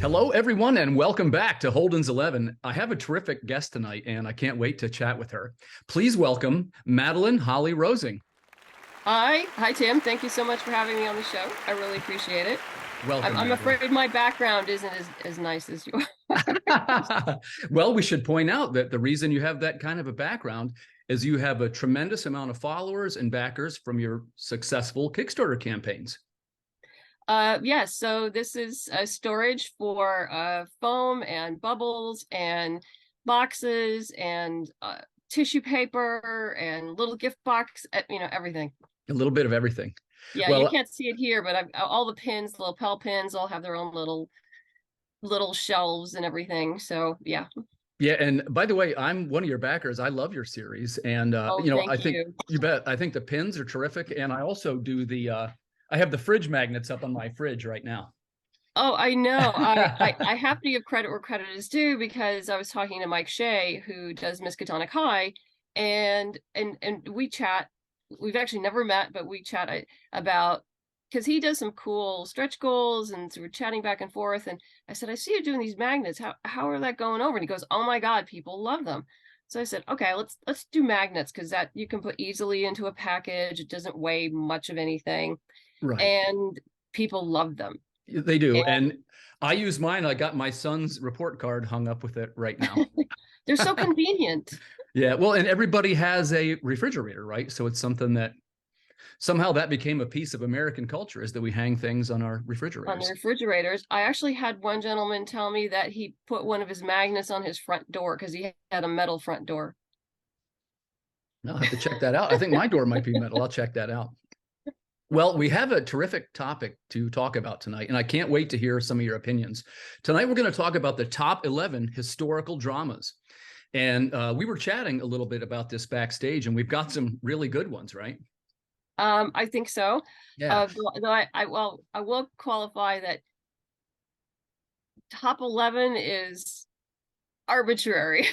Hello, everyone, and welcome back to Holden's 11. I have a terrific guest tonight, and I can't wait to chat with her. Please welcome Madeleine Holly-Rosing. Hi, Tim. Thank you so much for having me on the show. I really appreciate it. Welcome, I'm Madeleine. afraid my background isn't as nice as yours. Well, we should point out that the reason you have that kind of a background is you have a tremendous amount of followers and backers from your successful Kickstarter campaigns. Yes, so this is storage for foam and bubbles and boxes and tissue paper and little gift box, everything. A little bit of everything. Yeah, you Well, can't see it here, but all the pins, the lapel pins, all have their own little shelves and everything. So yeah. yeah, and by the way, I'm one of your backers. I love your series, and Oh, I thank think you. you bet. I think the pins are terrific, and I also do the. I have the fridge magnets up on my fridge right now. Oh, I know. I have to give credit where credit is due because I was talking to Mike Shea, who does Miskatonic High, and we chat. We've actually never met, but we chat about because he does some cool stretch goals, and so we're chatting back and forth. And I said, I see you doing these magnets. How are that going over? And he goes, Oh my God, people love them. So I said, okay, let's do magnets because that you can put easily into a package. It doesn't weigh much of anything, Right. and people love them. They do. And I use mine. I got my son's report card hung up with it right now. They're so convenient. Yeah. Well, and everybody has a refrigerator, right? So it's something that somehow that became a piece of American culture is that we hang things on our On the refrigerators. refrigerators. I actually had one gentleman tell me that he put one of his magnets on his front door because he had a metal front door. I'll have to check that out. I think my door might be metal. I'll check that out. Well, we have a terrific topic to talk about tonight, and I can't wait to hear some of your opinions. Tonight, we're going to talk about the top 11 historical dramas. And we were chatting a little bit about this backstage, and we've got some really good ones, right? I think so. Yeah. Though I will qualify that top 11 is arbitrary.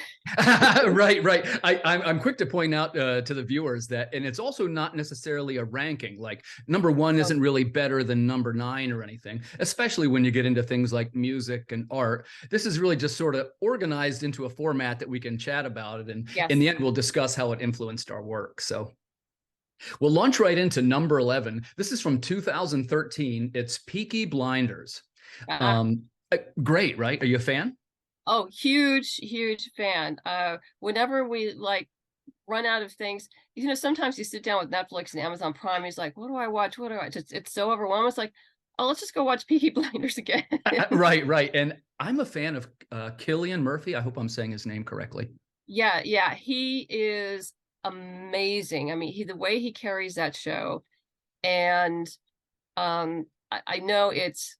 Right. I'm quick to point out to the viewers that, and it's also not necessarily a ranking. Like number one No. isn't really better than number 9 or anything, especially when you get into things like music and art. This is really just sort of organized into a format that we can chat about it. And Yes. in the end, we'll discuss how it influenced our work. So we'll launch right into number 11. This is from 2013. It's Peaky Blinders. Uh, Um, Great, right? Are you a fan? oh, huge fan. Whenever we run out of things, sometimes you sit down with Netflix and Amazon Prime, he's like, what do I watch? What do I watch? It's so overwhelming. It's like, oh, let's just go watch Peaky Blinders again. Right. And I'm a fan of Cillian Murphy. I hope I'm saying his name correctly. Yeah, he is amazing. I mean, the way he carries that show, and I know it's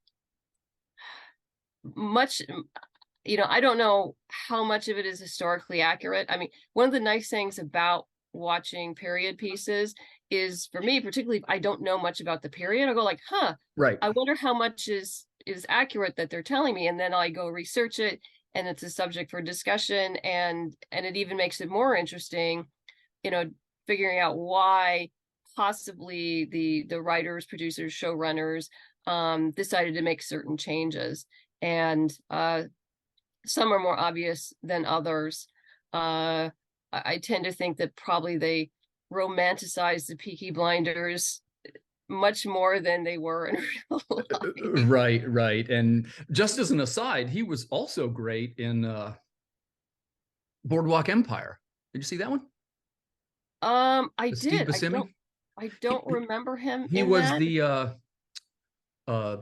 much, I don't know how much of it is historically accurate. I mean, one of the nice things about watching period pieces is, for me, particularly if I don't know much about the period, I go like, Right. I wonder how much is accurate that they're telling me, and then I go research it, and it's a subject for discussion, and it even makes it more interesting, figuring out why possibly the writers, producers, showrunners decided to make certain changes, and some are more obvious than others. I tend to think that probably they romanticized the Peaky Blinders much more than they were in real life. Right. And just as an aside, he was also great in Boardwalk Empire. Did you see that one? I Steve did. Buscemi. I don't remember him He in was that. the uh,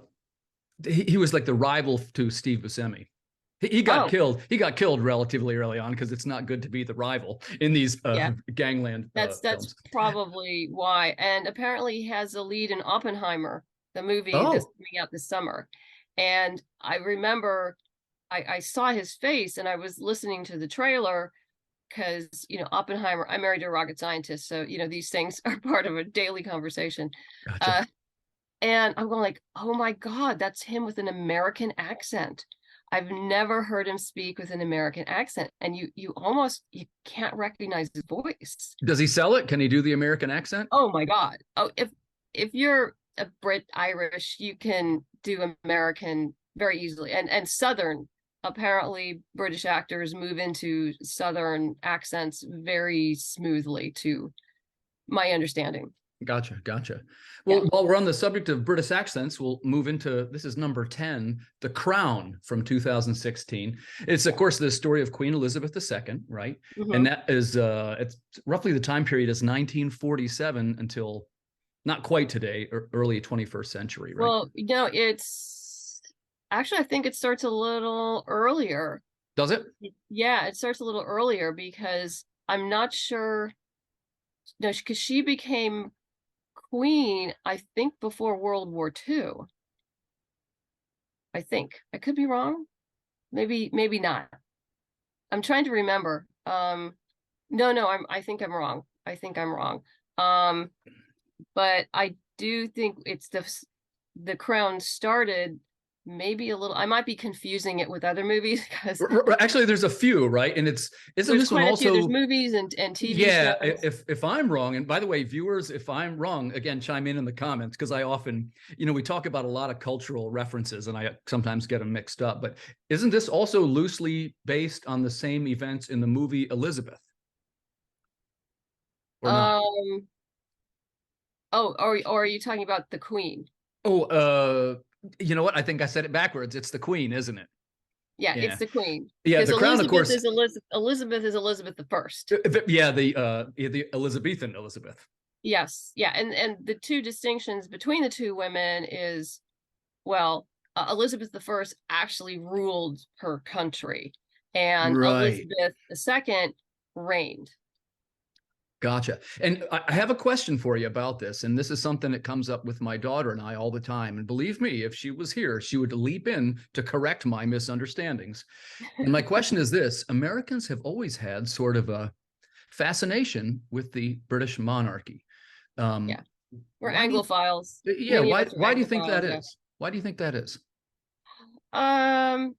he was like the rival to Steve Buscemi. He got Oh, killed. He got killed relatively early on because it's not good to be the rival in these yeah. gangland That's films. probably why. And apparently he has a lead in Oppenheimer, the movie that's Oh, coming out this summer. And I remember I saw his face, and I was listening to the trailer because, Oppenheimer, I'm married to a rocket scientist, so, these things are part of a daily conversation. gotcha. Uh, and I'm going like, oh my God, that's him with an American accent. I've never heard him speak with an American accent, and you can't recognize his voice. Does he sell it? Can he do the American accent? Oh my God. Oh, if you're a Brit Irish, you can do American very easily. And Southern, apparently British actors move into Southern accents very smoothly, to my understanding. Gotcha, gotcha. Yeah. Well, while we're on the subject of British accents, we'll move into, this is number 10, The Crown from 2016. It's, of course, the story of Queen Elizabeth II, right? And Hmm. that is, it's roughly the time period is 1947 until not quite today, or early 21st century, right? Well, it's actually, I think it starts a little earlier. Does it? Yeah, it starts a little earlier because I'm not sure. No, because she became queen, I think, before World War II. I think I could be wrong. Maybe not. I'm trying to remember. No, I think I'm wrong. I think I'm wrong. Um, but I do think it's the Crown started maybe a little. I might be confusing it with other movies because Actually, there's a few, right? And isn't there's this one quite a few. There's also? movies and TV Yeah, shows. if I'm wrong, and by the way, viewers, if I'm wrong, again, chime in the comments, because I often, we talk about a lot of cultural references, and I sometimes get them mixed up. But isn't this also loosely based on the same events in the movie Elizabeth, or not? Um. Oh, or are you talking about the Queen? Oh, you know what? I think I said it backwards. It's the Queen, isn't it? Yeah, it's Yeah, the Queen yeah. because The Crown, of course. Elizabeth is Elizabeth the First. Yeah, the Elizabethan Elizabeth. Yes, yeah, and the two distinctions between the two women is, well, Elizabeth the First actually ruled her country, and Right. Elizabeth the Second reigned. Gotcha. And I have a question for you about this. And this is something that comes up with my daughter and I all the time. And believe me, if she was here, she would leap in to correct my misunderstandings. And my question is this: Americans have always had sort of a fascination with the British monarchy. Yeah, Um, we're why do you, Anglophiles. yeah, Many of why, us are why do you think that Anglophiles. Yeah. is? Why do you think that is? Um,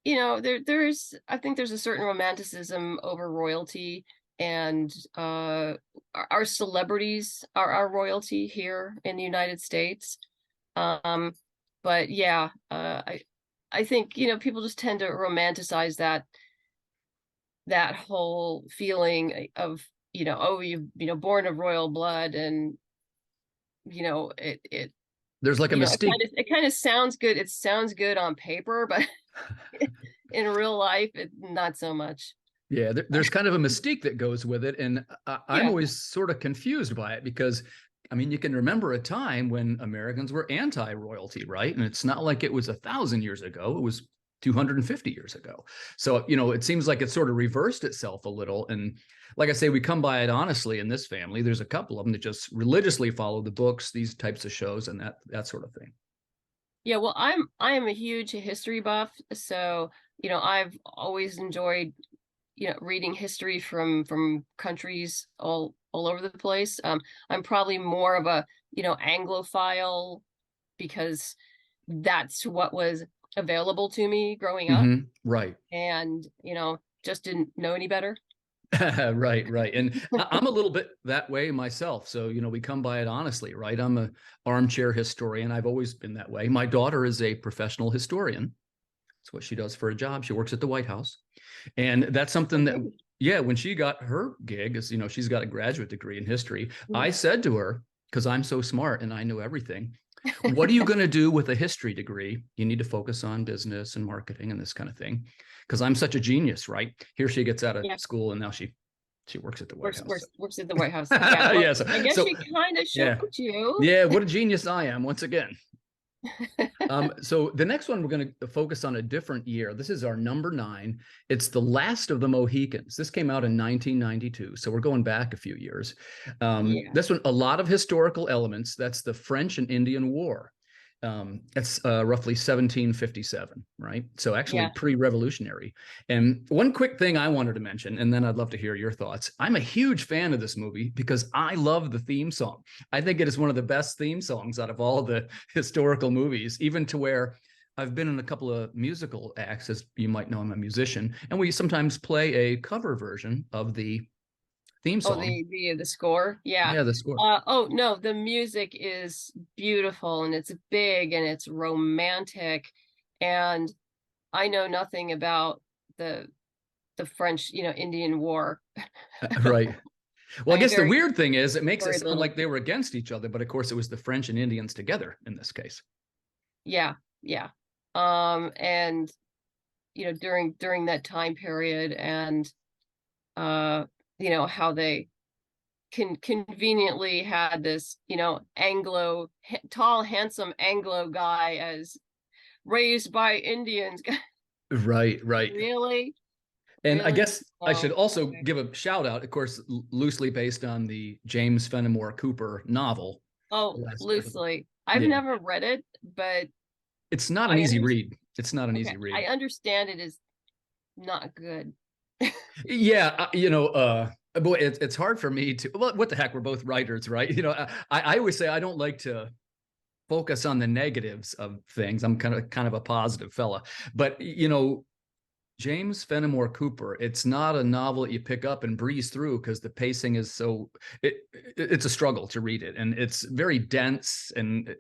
there's I think there's a certain romanticism over royalty, and our celebrities are our royalty here in the United States. Um, but yeah, I think people just tend to romanticize that whole feeling of oh, born of royal blood, and it There's like a mystique. it kind of sounds good. It sounds good on paper, but in real life, not so much. Yeah, there's kind of a mystique that goes with it. And I'm Yeah. always sort of confused by it because, I mean, you can remember a time when Americans were anti-royalty, right? And it's not like it was 1,000 years ago. It was 250 years ago. So, it seems like it sort of reversed itself a little. And like I say, we come by it honestly in this family. There's a couple of them that just religiously follow the books, these types of shows, and that sort of thing. Yeah, well, I am a huge history buff, so I've always enjoyed reading history from countries all over the place. I'm probably more of a Anglophile because that's what was available to me growing up, Right. and just didn't know any better. Right, right. And I'm a little bit that way myself. So, we come by it honestly, right? I'm a armchair historian. I've always been that way. My daughter is a professional historian. That's what she does for a job. She works at the White House. And that's something that, Okay. yeah, when she got her gig, is, she's got a graduate degree in history. I Mhm. said to her, because I'm so smart and I know everything, what are you going to do with a history degree? You need to focus on business and marketing and this kind of thing. Because I'm such a genius, right? Here she gets out of Yeah, school and now she works at the White House. works at the White House. So. Yeah, well, Yeah. I guess So she kind of showed yeah. you. Yeah. What a genius I am once again. So the next one, we're going to focus on a different year. This is our number 9. It's The Last of the Mohicans. This came out in 1992. So we're going back a few years. Yeah, This one, a lot of historical elements. That's the French and Indian War. It's roughly 1757, right? So actually yeah. pre-revolutionary. And one quick thing I wanted to mention, and then I'd love to hear your thoughts. I'm a huge fan of this movie because I love the theme song. I think it is one of the best theme songs out of all the historical movies, even to where I've been in a couple of musical acts, as you might know, I'm a musician, and we sometimes play a cover version of the theme Oh, song. the score. Yeah. Yeah, the score. Oh no, the music is beautiful and it's big and it's romantic. And I know nothing about the French, Indian War. Right. Well, I I mean, guess the weird thing is it makes it very sound little. like they were against each other, but of course it was the French and Indians together in this case. Yeah, yeah. And during that time period, and uh, how they conveniently had this, tall, handsome Anglo guy as raised by Indians. Right, right. Really? And I Really? guess I should Oh, also okay. give a shout out, of course, loosely based on the James Fenimore Cooper novel. The Oh, last, loosely. I've yeah, never read it, but it's not an I easy under read. It's not an okay. easy read. I understand it is not good. Yeah, boy, it's hard for me to. Well, what the heck? We're both writers, right? I always say I don't like to focus on the negatives of things. I'm kind of a positive fella, but James Fenimore Cooper, it's not a novel that you pick up and breeze through because the pacing is it's a struggle to read it, and it's very dense, and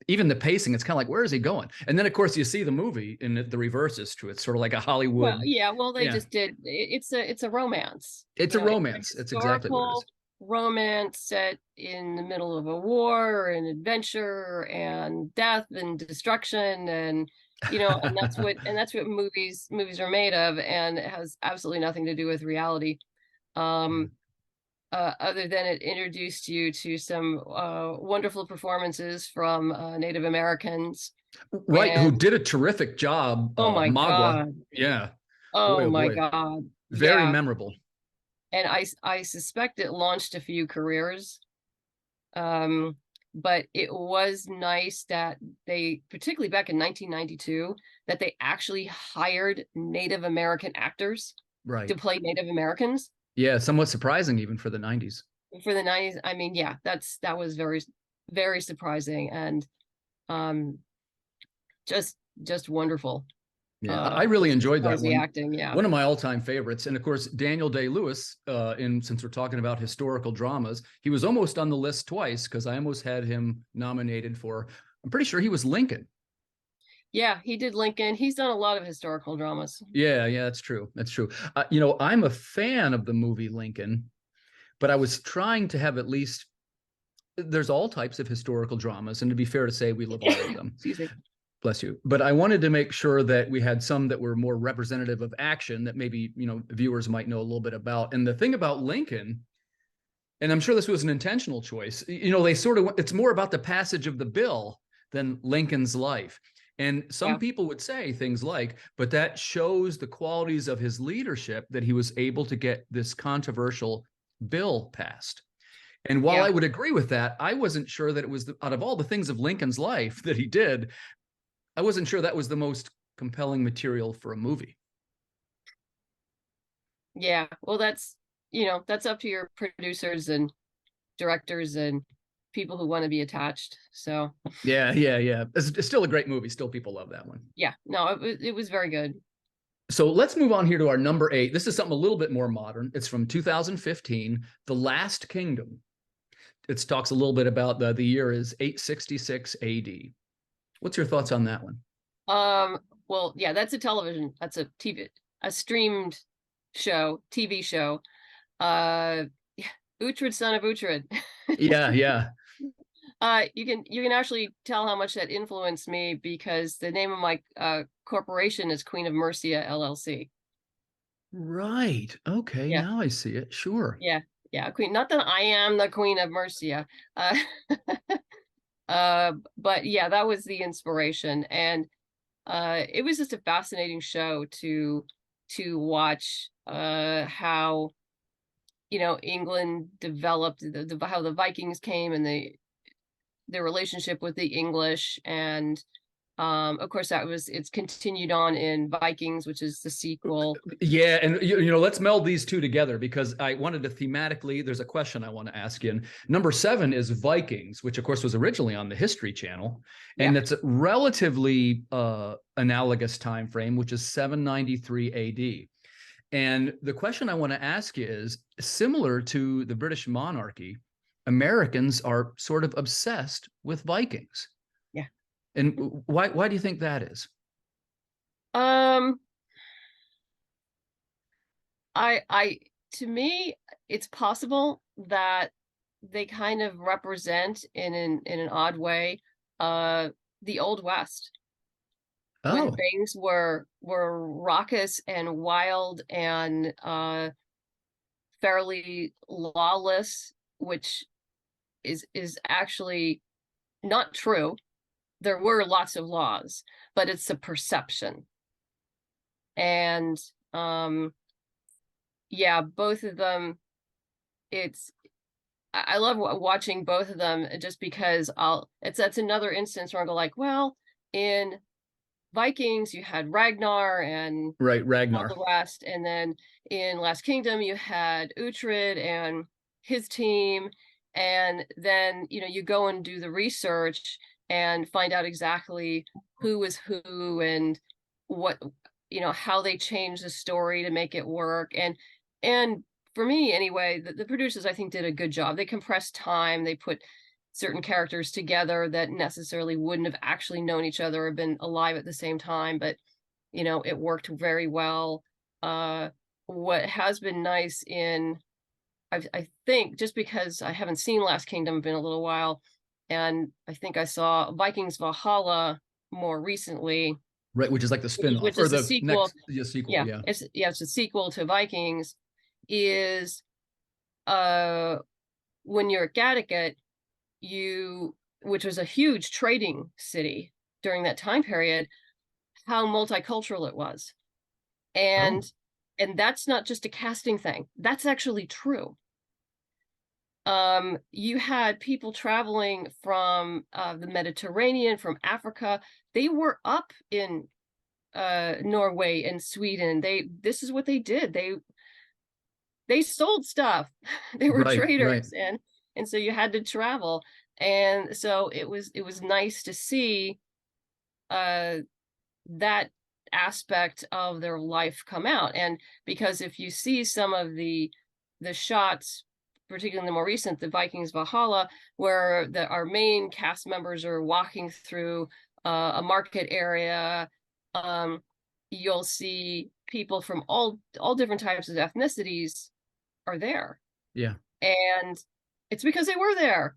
even the pacing, it's kind of like, where is he going? And then of course you see the movie and the reverse is true. It's sort of like a Well, Hollywood. yeah, well, they Yeah, just did. It's a romance. it's a It's a romance. It's exactly what it is. historical romance set in the middle of a war and adventure and death and destruction, and that's what movies are made of, and it has absolutely nothing to do with reality. Um, Other than it introduced you to some wonderful performances from Native Americans. Right, who And did a terrific job, oh my Magua. God. Yeah, boy, Oh oh my boy, God. very Yeah. memorable. And I suspect it launched a few careers. Um, but it was nice that they, particularly back in 1992, that they actually hired Native American actors to Right. play Native Americans Yeah, somewhat surprising even for the 90s. for the 90s. I mean, yeah, that was very, very surprising, and um just wonderful. Yeah, I really As enjoyed far that as the one. acting, yeah. One of my all-time favorites. And of course, Daniel Day-Lewis, since we're talking about historical dramas, he was almost on the list twice because I almost had him nominated for, I'm pretty sure he was Lincoln. Yeah, he did Lincoln. He's done a lot of historical dramas. Yeah, yeah, that's true. That's true. I'm a fan of the movie Lincoln, but I was trying to have at least, there's all types of historical dramas. And to be fair to say, we love all of them. Excuse me. Bless you. But I wanted to make sure that we had some that were more representative of action that maybe, viewers might know a little bit about. And the thing about Lincoln, and I'm sure this was an intentional choice, they it's more about the passage of the bill than Lincoln's life. And some Yeah, people would say things like, but that shows the qualities of his leadership that he was able to get this controversial bill passed. And while yeah, I would agree with that, I wasn't sure that it was out of all the things of Lincoln's life that he did, I wasn't sure that was the most compelling material for a movie. yeah. Well, that's up to your producers and directors and people who want to be attached. So Yeah, yeah, yeah. It's still a great movie. Still, people love that one. yeah, no, it was very good. So let's move on here to our number 8. This is something a little bit more modern. It's from 2015, The Last Kingdom. It talks a little bit about the year is 866 AD. What's your thoughts on that one? Um, well, yeah, that's a TV, a streamed TV show. Uh, Uhtred, son of Uhtred. Yeah, yeah. You can actually tell how much that influenced me because the name of my corporation is Queen of Mercia LLC. Right. Okay, Yeah, now I see it. Sure. yeah, yeah. Queen. Not that I am the Queen of Mercia. But yeah, that was the inspiration, and it was just a fascinating show to watch. How England developed, how the Vikings came and their relationship with the English, and of course it's continued on in Vikings, which is the sequel. Yeah, and let's meld these two together because I wanted to thematically. There's a question I want to ask you. And number 7 is Vikings, which of course was originally on the History Channel, Yeah, and it's a relatively analogous time frame, which is 793 AD. And the question I want to ask you is, similar to the British monarchy, Americans are sort of obsessed with Vikings. Yeah. And why do you think that is? Um, I to me, it's possible that they kind of represent in an odd way the Old West, when Oh, things were raucous and wild and fairly lawless, which is actually not true. There were lots of laws, but it's a perception. And yeah, both of them, it's I love watching both of them just because that's another instance where I'll go like, well, in Vikings you had Ragnar and right, all Ragnar. the rest, and then in Last Kingdom you had Uhtred and his team, and then you go and do the research and find out exactly who was who and what how they changed the story to make it work. And for me anyway, the producers I think did a good job. They compressed time, they put certain characters together that necessarily wouldn't have actually known each other or been alive at the same time, but it worked very well. What has been nice I think, just because I haven't seen Last Kingdom in a little while, and I think I saw Vikings Valhalla more recently, Right, which is like the spin-off which or is the the sequel. next sequel. Yeah, Yeah. it's a sequel to Vikings. Is uh when you're at Gattaca, which was a huge trading city during that time period, how multicultural it was. Oh, And that's not just a casting thing. That's actually true. You had people traveling from the Mediterranean, from Africa. They were up in Norway and Sweden. This is what they did. They sold stuff. They were right, right. traders, and so you had to travel. And so it was nice to see uh that aspect of their life come out. And because if you see some of the shots, particularly the more recent, the Vikings Valhalla, where our main cast members are walking through a market area, you'll see people from all different types of ethnicities are there, Yeah. and it's because they were there.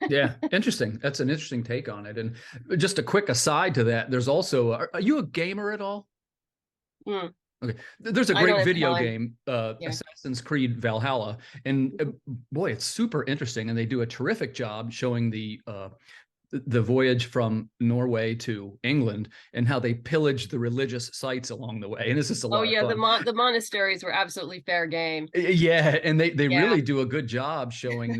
Yeah, interesting. That's an interesting take on it. And just a quick aside to that, there's also, are you a gamer at all? Mm, Okay. There's a I don't great have video time. game, Yeah. Assassin's Creed Valhalla. And boy, it's super interesting. And they do a terrific job showing the voyage from Norway to England and how they pillaged the religious sites along the way. And it's just a Oh lot of yeah, fun. the monasteries were absolutely fair game. Yeah, and they Yeah. really do a good job showing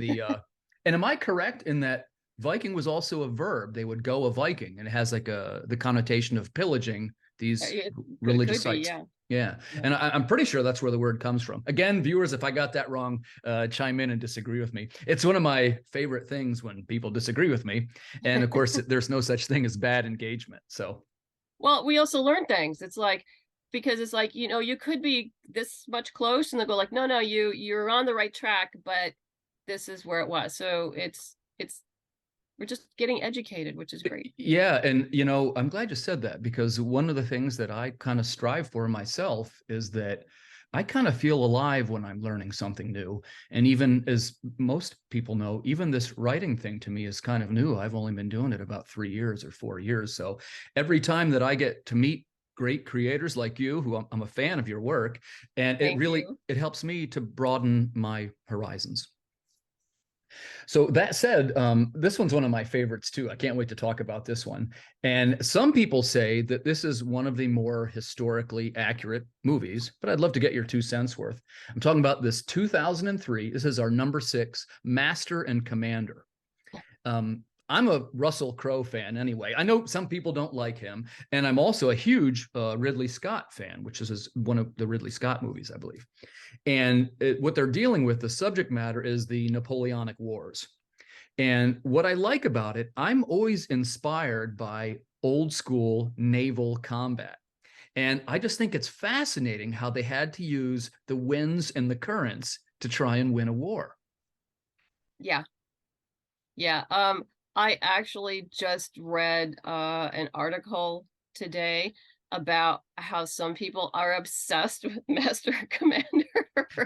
and am I correct in that Viking was also a verb? They would go a Viking, and it has like the connotation of pillaging these It religious could be, sites. yeah. Yeah, Yeah. and I'm pretty sure that's where the word comes from. Again, viewers, if I got that wrong, chime in and disagree with me. It's one of my favorite things when people disagree with me, and of course, there's no such thing as bad engagement. So Well, we also learn things. It's like, because it's like, you could be this much close and they'll go like, no, no, you're on the right track, but this is where it was. So it's we're just getting educated, which is great. yeah, and I'm glad you said that, because one of the things that I kind of strive for myself is that I kind of feel alive when I'm learning something new. And even as most people know, even this writing thing to me is kind of new. I've only been doing it about 3 years or 4 years. So every time that I get to meet great creators like you, who I'm a fan of your work, and it Thank really you. it helps me to broaden my horizons. So that said, this one's one of my favorites too. I can't wait to talk about this one. And some people say that this is one of the more historically accurate movies, but I'd love to get your 2 cents worth. I'm talking about this 2003. This is our number 6, Master and Commander. I'm a Russell Crowe fan anyway. I know some people don't like him, and I'm also a huge Ridley Scott fan, which is one of the Ridley Scott movies, I believe. And what they're dealing with, the subject matter, is the Napoleonic Wars. And what I like about it, I'm always inspired by old school naval combat. And I just think it's fascinating how they had to use the winds and the currents to try and win a war. Yeah. Yeah. I actually just read an article today about how some people are obsessed with Master and Commander.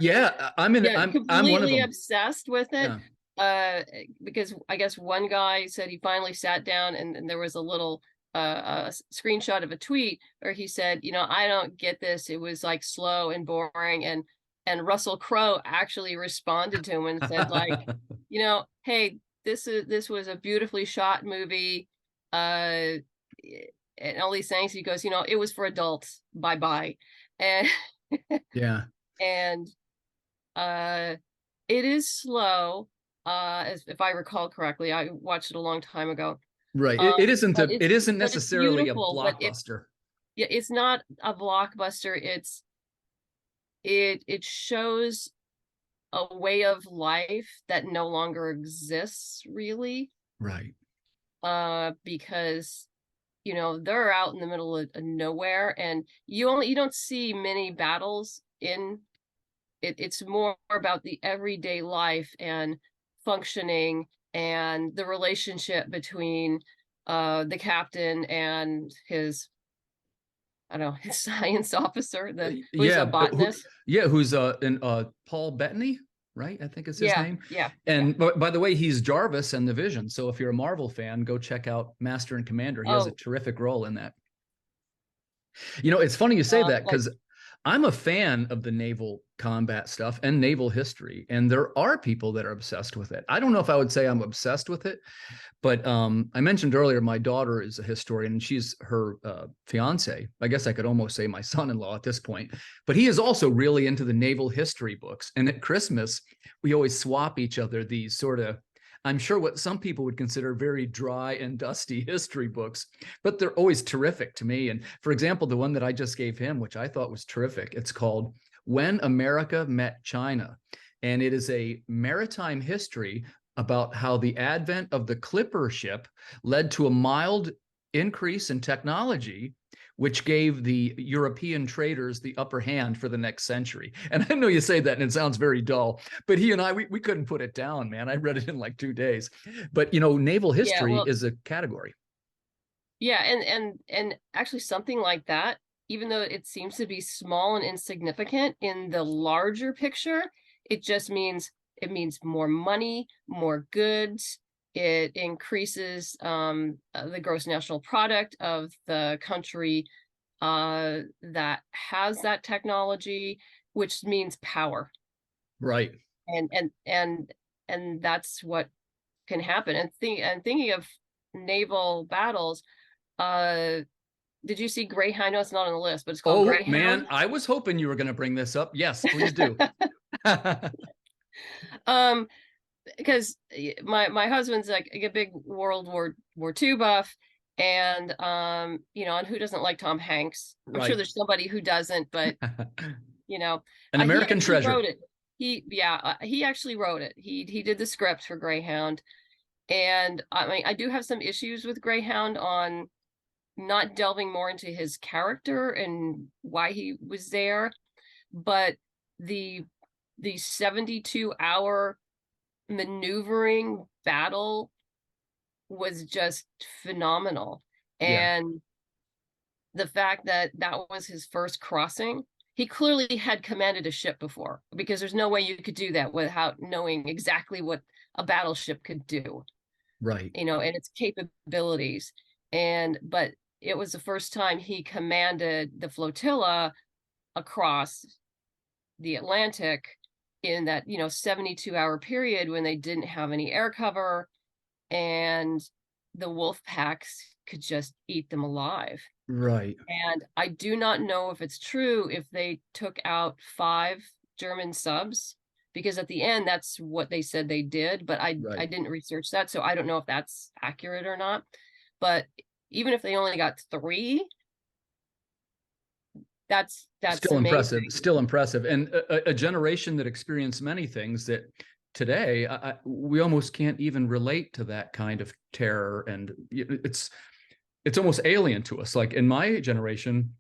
Yeah, Yeah, I'm one of completely them. obsessed with it. Yeah. Because I guess one guy said he finally sat down and there was a little a screenshot of a tweet where he said, I don't get this. It was like slow and boring. And Russell Crowe actually responded to him and said, like, hey, this was a beautifully shot movie. And all these things. He goes, it was for adults. Bye bye. And Yeah. and it is slow. As if I recall correctly, I watched it a long time ago. Right. It isn't But it isn't but it's necessarily a beautiful. But blockbuster. it's not a blockbuster. It shows a way of life that no longer exists, really. Right. Because they're out in the middle of nowhere, and you don't see many battles in it. It's more about the everyday life and functioning and the relationship between the captain and his, I don't know, his science officer, who's a botanist. Who's Paul Bettany, right? I think is his name. Yeah. And by the way, he's Jarvis and the Vision. So if you're a Marvel fan, go check out Master and Commander. He has a terrific role in that. It's funny you say that, because I'm a fan of the naval combat stuff and naval history, and there are people that are obsessed with it. I don't know if I would say I'm obsessed with it, but I mentioned earlier my daughter is a historian, and she's her fiance. I guess I could almost say my son-in-law at this point, but he is also really into the naval history books. And at Christmas, we always swap each other these sort of, I'm sure what some people would consider very dry and dusty history books, but they're always terrific to me. And for example, the one that I just gave him, which I thought was terrific, it's called When America Met China. And it is a maritime history about how the advent of the clipper ship led to a mild increase in technology, which gave the European traders the upper hand for the next century. And I know you say that and it sounds very dull, but he and I, we couldn't put it down, man. I read it in like 2 days. But naval history is a category. Yeah, and actually something like that, even though it seems to be small and insignificant in the larger picture, it means more money, more goods. It increases the gross national product of the country that has that technology, which means power. Right. And that's what can happen. And thinking of naval battles, did you see Greyhound? I know it's not on the list, but it's called Greyhound. Man, I was hoping you were going to bring this up. Yes, please do. Because my husband's like a big World War II buff, and and who doesn't like Tom Hanks? I'm sure there's somebody who doesn't, but an American treasure. Wrote it. He actually wrote it. He did the script for Greyhound, and I mean I do have some issues with Greyhound on not delving more into his character and why he was there, but the 72-hour maneuvering battle was just phenomenal. And the fact that was his first crossing, he clearly had commanded a ship before, because there's no way you could do that without knowing exactly what a battleship could do, right? And its capabilities. But it was the first time he commanded the flotilla across the Atlantic in that 72-hour period when they didn't have any air cover, and the wolf packs could just eat them alive. Right. And I do not know if it's true if they took out 5 German subs, because at the end that's what they said they did, but I didn't research that, so I don't know if that's accurate or not. But even if they only got 3, that's still amazing. impressive. Still impressive, and a generation that experienced many things that today we almost can't even relate to that kind of terror, and it's almost alien to us. Like in my generation,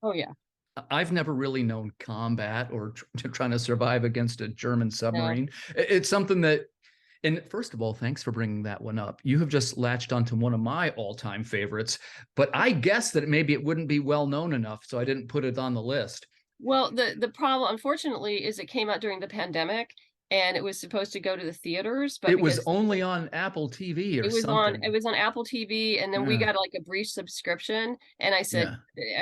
I've never really known combat or trying to survive against a German No. submarine. It's something that, and first of all, thanks for bringing that one up. You have just latched onto one of my all-time favorites, but I guess that maybe it wouldn't be well known enough, so I didn't put it on the list. Well, the problem, unfortunately, is it came out during the pandemic and it was supposed to go to the theaters, but It was because only on Apple TV or it something. was on Apple TV, and then we Yeah, got like a brief subscription, and yeah, I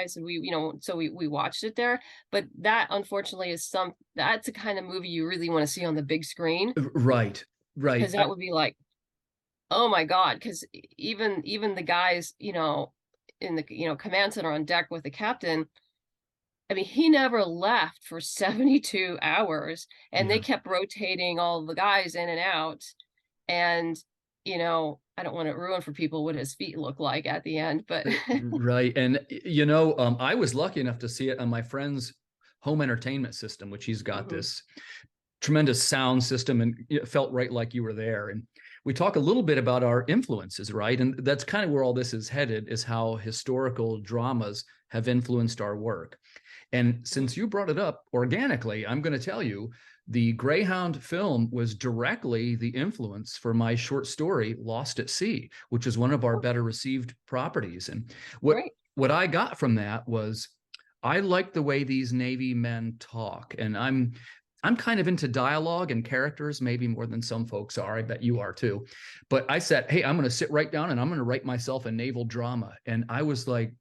said we, so we watched it there. But that unfortunately is that's the kind of movie you really want to see on the big screen, right, right. because that would be like, oh my God, because even the guys, in the command center on deck with the captain, I mean, he never left for 72 hours, and they Yeah. kept rotating all the guys in and out. And, I don't want to ruin for people what his feet look like at the end, but Right. And, I was lucky enough to see it on my friend's home entertainment system, which he's got Mhm. this tremendous sound system, and it felt right like you were there. And we talk a little bit about our influences, right? And that's kind of where all this is headed, is how historical dramas have influenced our work. And since you brought it up organically, I'm going to tell you the Greyhound film was directly the influence for my short story Lost at Sea, which is one of our Oh, better received properties. And what great. what I got from that was I like the way these Navy men talk, and I'm kind of into dialogue and characters, maybe more than some folks are. I bet you are too. But I said, hey, I'm going to sit right down and I'm going to write myself a naval drama. And I was like,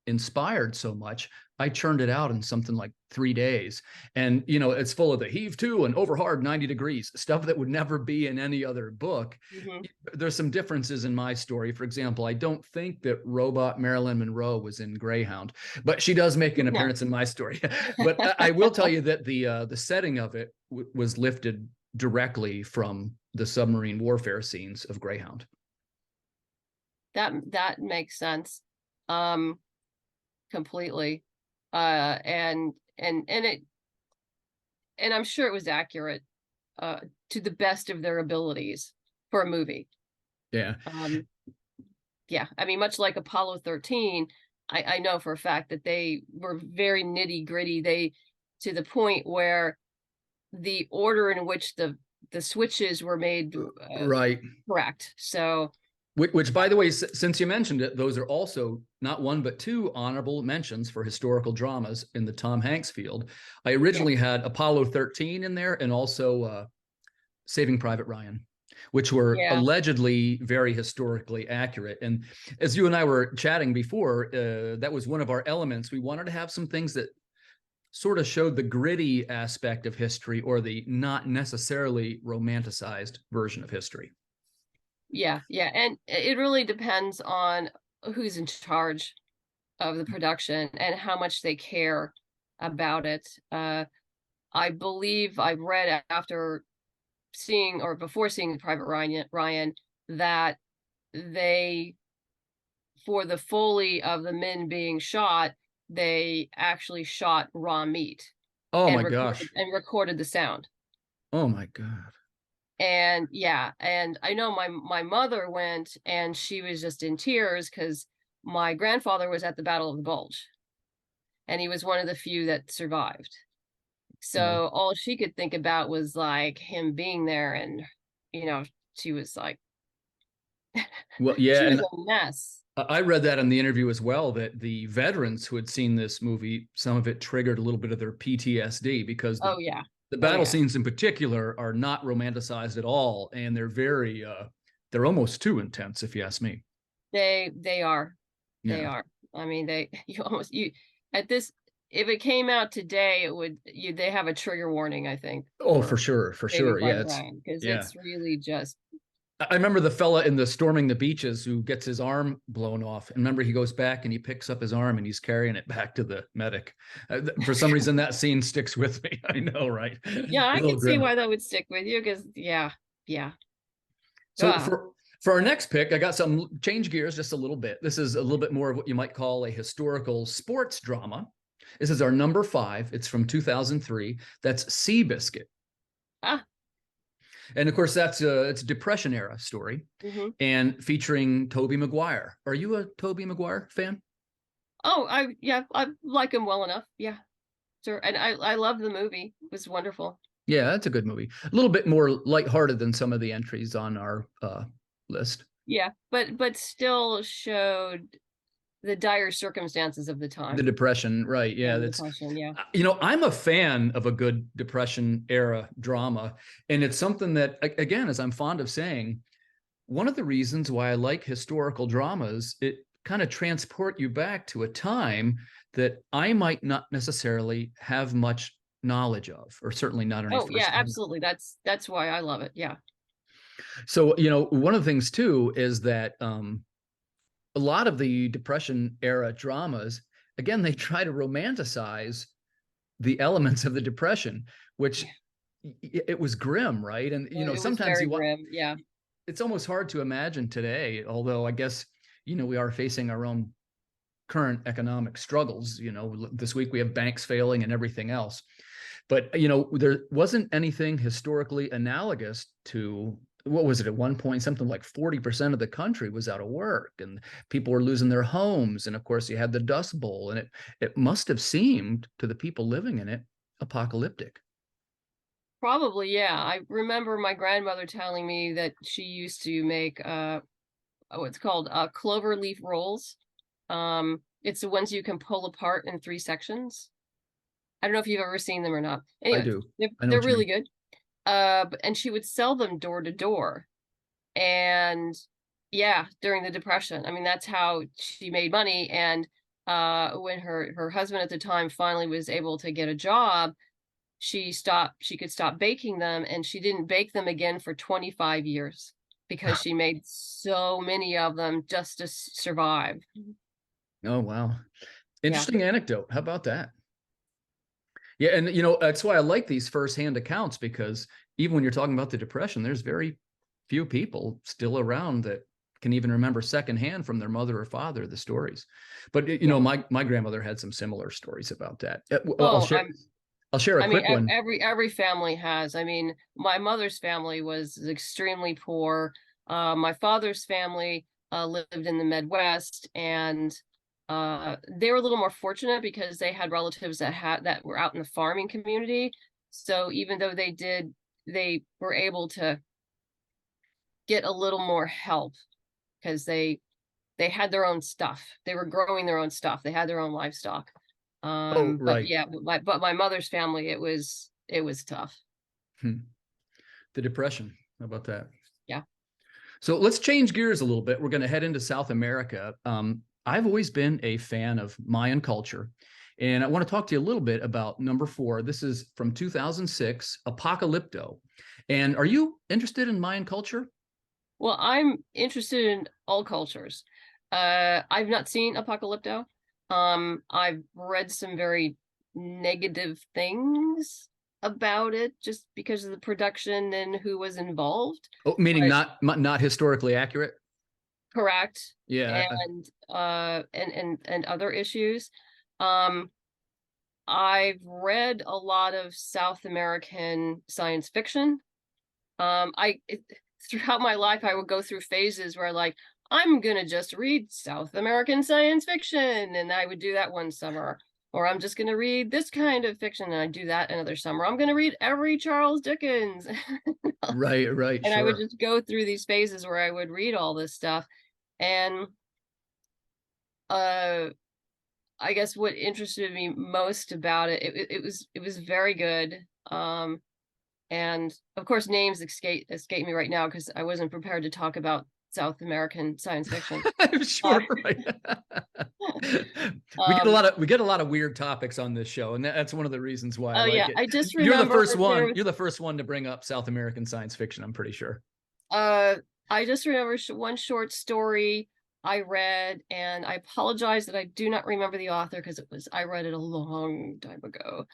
inspired so much, I churned it out in something like 3 days. And, it's full of the heave to and over hard 90 degrees, stuff that would never be in any other book. Hmm. There's some differences in my story. For example, I don't think that robot Marilyn Monroe was in Greyhound, but she does make an No, appearance in my story. But I will tell you that the setting of it was lifted directly from the submarine warfare scenes of Greyhound. that makes sense. Um, Completely. And I'm sure it was accurate, uh, to the best of their abilities for a movie. Yeah. Um, yeah, I mean, much like Apollo 13, I know for a fact that they were very nitty gritty. They, to the point where the order in which the switches were made, Right. correct. So Which, by the way, since you mentioned it, those are also not one but two honorable mentions for historical dramas in the Tom Hanks field. I yeah, originally had Apollo 13 in there, and also Saving Private Ryan, which were yeah, allegedly very historically accurate. And as you and I were chatting before, that was one of our elements. We wanted to have some things that sort of showed the gritty aspect of history, or the not necessarily romanticized version of history. yeah. And it really depends on who's in charge of the production and how much they care about it. I believe I read after seeing, or before seeing Private Ryan, that they, for the Foley of the men being shot, they actually shot raw meat Oh and my recorded gosh. the sound. Oh my God. And yeah, and I know my mother went and she was just in tears because my grandfather was at the Battle of the Bulge and he was one of the few that survived. Well, So all she could think about was like him being there, and you know, she was like, well, yeah, she was and a mess. I read that in the interview as well, that the veterans who had seen this movie, some of it triggered a little bit of their PTSD, because Oh yeah. the Oh battle yeah. scenes in particular are not romanticized at all, and they're very they're almost too intense, if you ask me. They are. They Yeah. are. I mean, they you at this, if it came out today, it would, they have a trigger warning, I think, Oh, for for sure, for Saving sure. Yeah, Private it's Ryan, because yeah. it's really just, I remember the fella in the Storming the Beaches who gets his arm blown off. And remember, he goes back and he picks up his arm and he's carrying it back to the medic. For some reason, that scene sticks with me. I know, right? yeah, A I little can see grim. why that would stick with you, because yeah, yeah. So Ah, for our next pick, I got some change gears just a little bit. This is a little bit more of what you might call a historical sports drama. This is our number 5. It's from 2003. That's Seabiscuit. ah, And of course, it's a Depression era story, mm-hmm. and featuring Tobey Maguire. Are you a Tobey Maguire fan? Oh, I like him well enough. Yeah, sure. And I love the movie. It was wonderful. Yeah, that's a good movie. A little bit more lighthearted than some of the entries on our list. Yeah, but still showed the dire circumstances of the The time. Depression, right? Yeah, Yeah, the that's depression. Yeah. I'm a fan of a good Depression era drama, and it's something that, again, as I'm fond of saying, one of the reasons why I like historical dramas, it kind of transport you back to a time that I might not necessarily have much knowledge of, or certainly not any Oh yeah, firsthand. absolutely. That's why I love it. Yeah. So, one of the things too is that a lot of the Depression era dramas, again, they try to romanticize the elements of the Depression, which Yeah. it was grim, right? And It was sometimes very grim. Yeah. it's almost hard to imagine today, although I guess we are facing our own current economic struggles. This week we have banks failing and everything else. But there wasn't anything historically analogous to, what was it, at one point something like 40% of the country was out of work and people were losing their homes, and of course you had the Dust Bowl, and it must have seemed to the people living in it apocalyptic. Probably, yeah. I remember my grandmother telling me that she used to make what's called clover leaf rolls. It's the ones you can pull apart in three sections. I don't know if you've ever seen them or not. I Anyway, do. they're, I know they're what you really mean. good. And she would sell them door to door. And yeah, during the Depression. I mean, that's how she made money. And when her husband at the time finally was able to get a job, she could stop baking them, and she didn't bake them again for 25 years because she made so many of them just to survive. Oh, wow. Yeah. Interesting anecdote. How about that? Yeah, and that's why I like these firsthand accounts, because even when you're talking about the Depression, there's very few people still around that can even remember secondhand from their mother or father the stories. But Yeah. my grandmother had some similar stories about that. I'll Oh, share I'll share a I mean, quick one. every family has. I mean, my mother's family was extremely poor. My father's family lived in the Midwest, and they were a little more fortunate because they had relatives that were out in the farming community. So even though they were able to get a little more help because they had their own stuff. They were growing their own stuff. They had their own livestock. Oh, But right. yeah, my mother's family, it was tough. Hmm. The Depression. How about that? Yeah. So let's change gears a little bit. We're going to head into South America. I've always been a fan of Mayan culture, and I want to talk to you a little bit about number 4. This is from 2006, Apocalypto. And are you interested in Mayan culture? Well, I'm interested in all cultures. I've not seen Apocalypto. I've read some very negative things about it just because of the production and who was involved. Oh, meaning But not historically accurate. correct. Yeah. And other issues. Um, I've read a lot of South American science fiction. Throughout my life, I would go through phases where like I'm gonna just read South American science fiction, and I would do that one summer. Or I'm just gonna read this kind of fiction, and I do that another summer. I'm gonna read every Charles Dickens, Right, right, and I would sure. just go through these phases where I would read all this stuff. And uh, I guess what interested me most about it was very good. And of course, names escape me right now because I wasn't prepared to talk about South American science fiction. I'm Uh, sure, right. um, We get a lot of weird topics on this show, and that's one of the reasons why I oh like yeah, it. I just You're the remember first there one. was You're the first one to bring up South American science fiction, I'm pretty sure. uh, I just remember one short story I read, and I apologize that I do not remember the author because I read it a long time ago.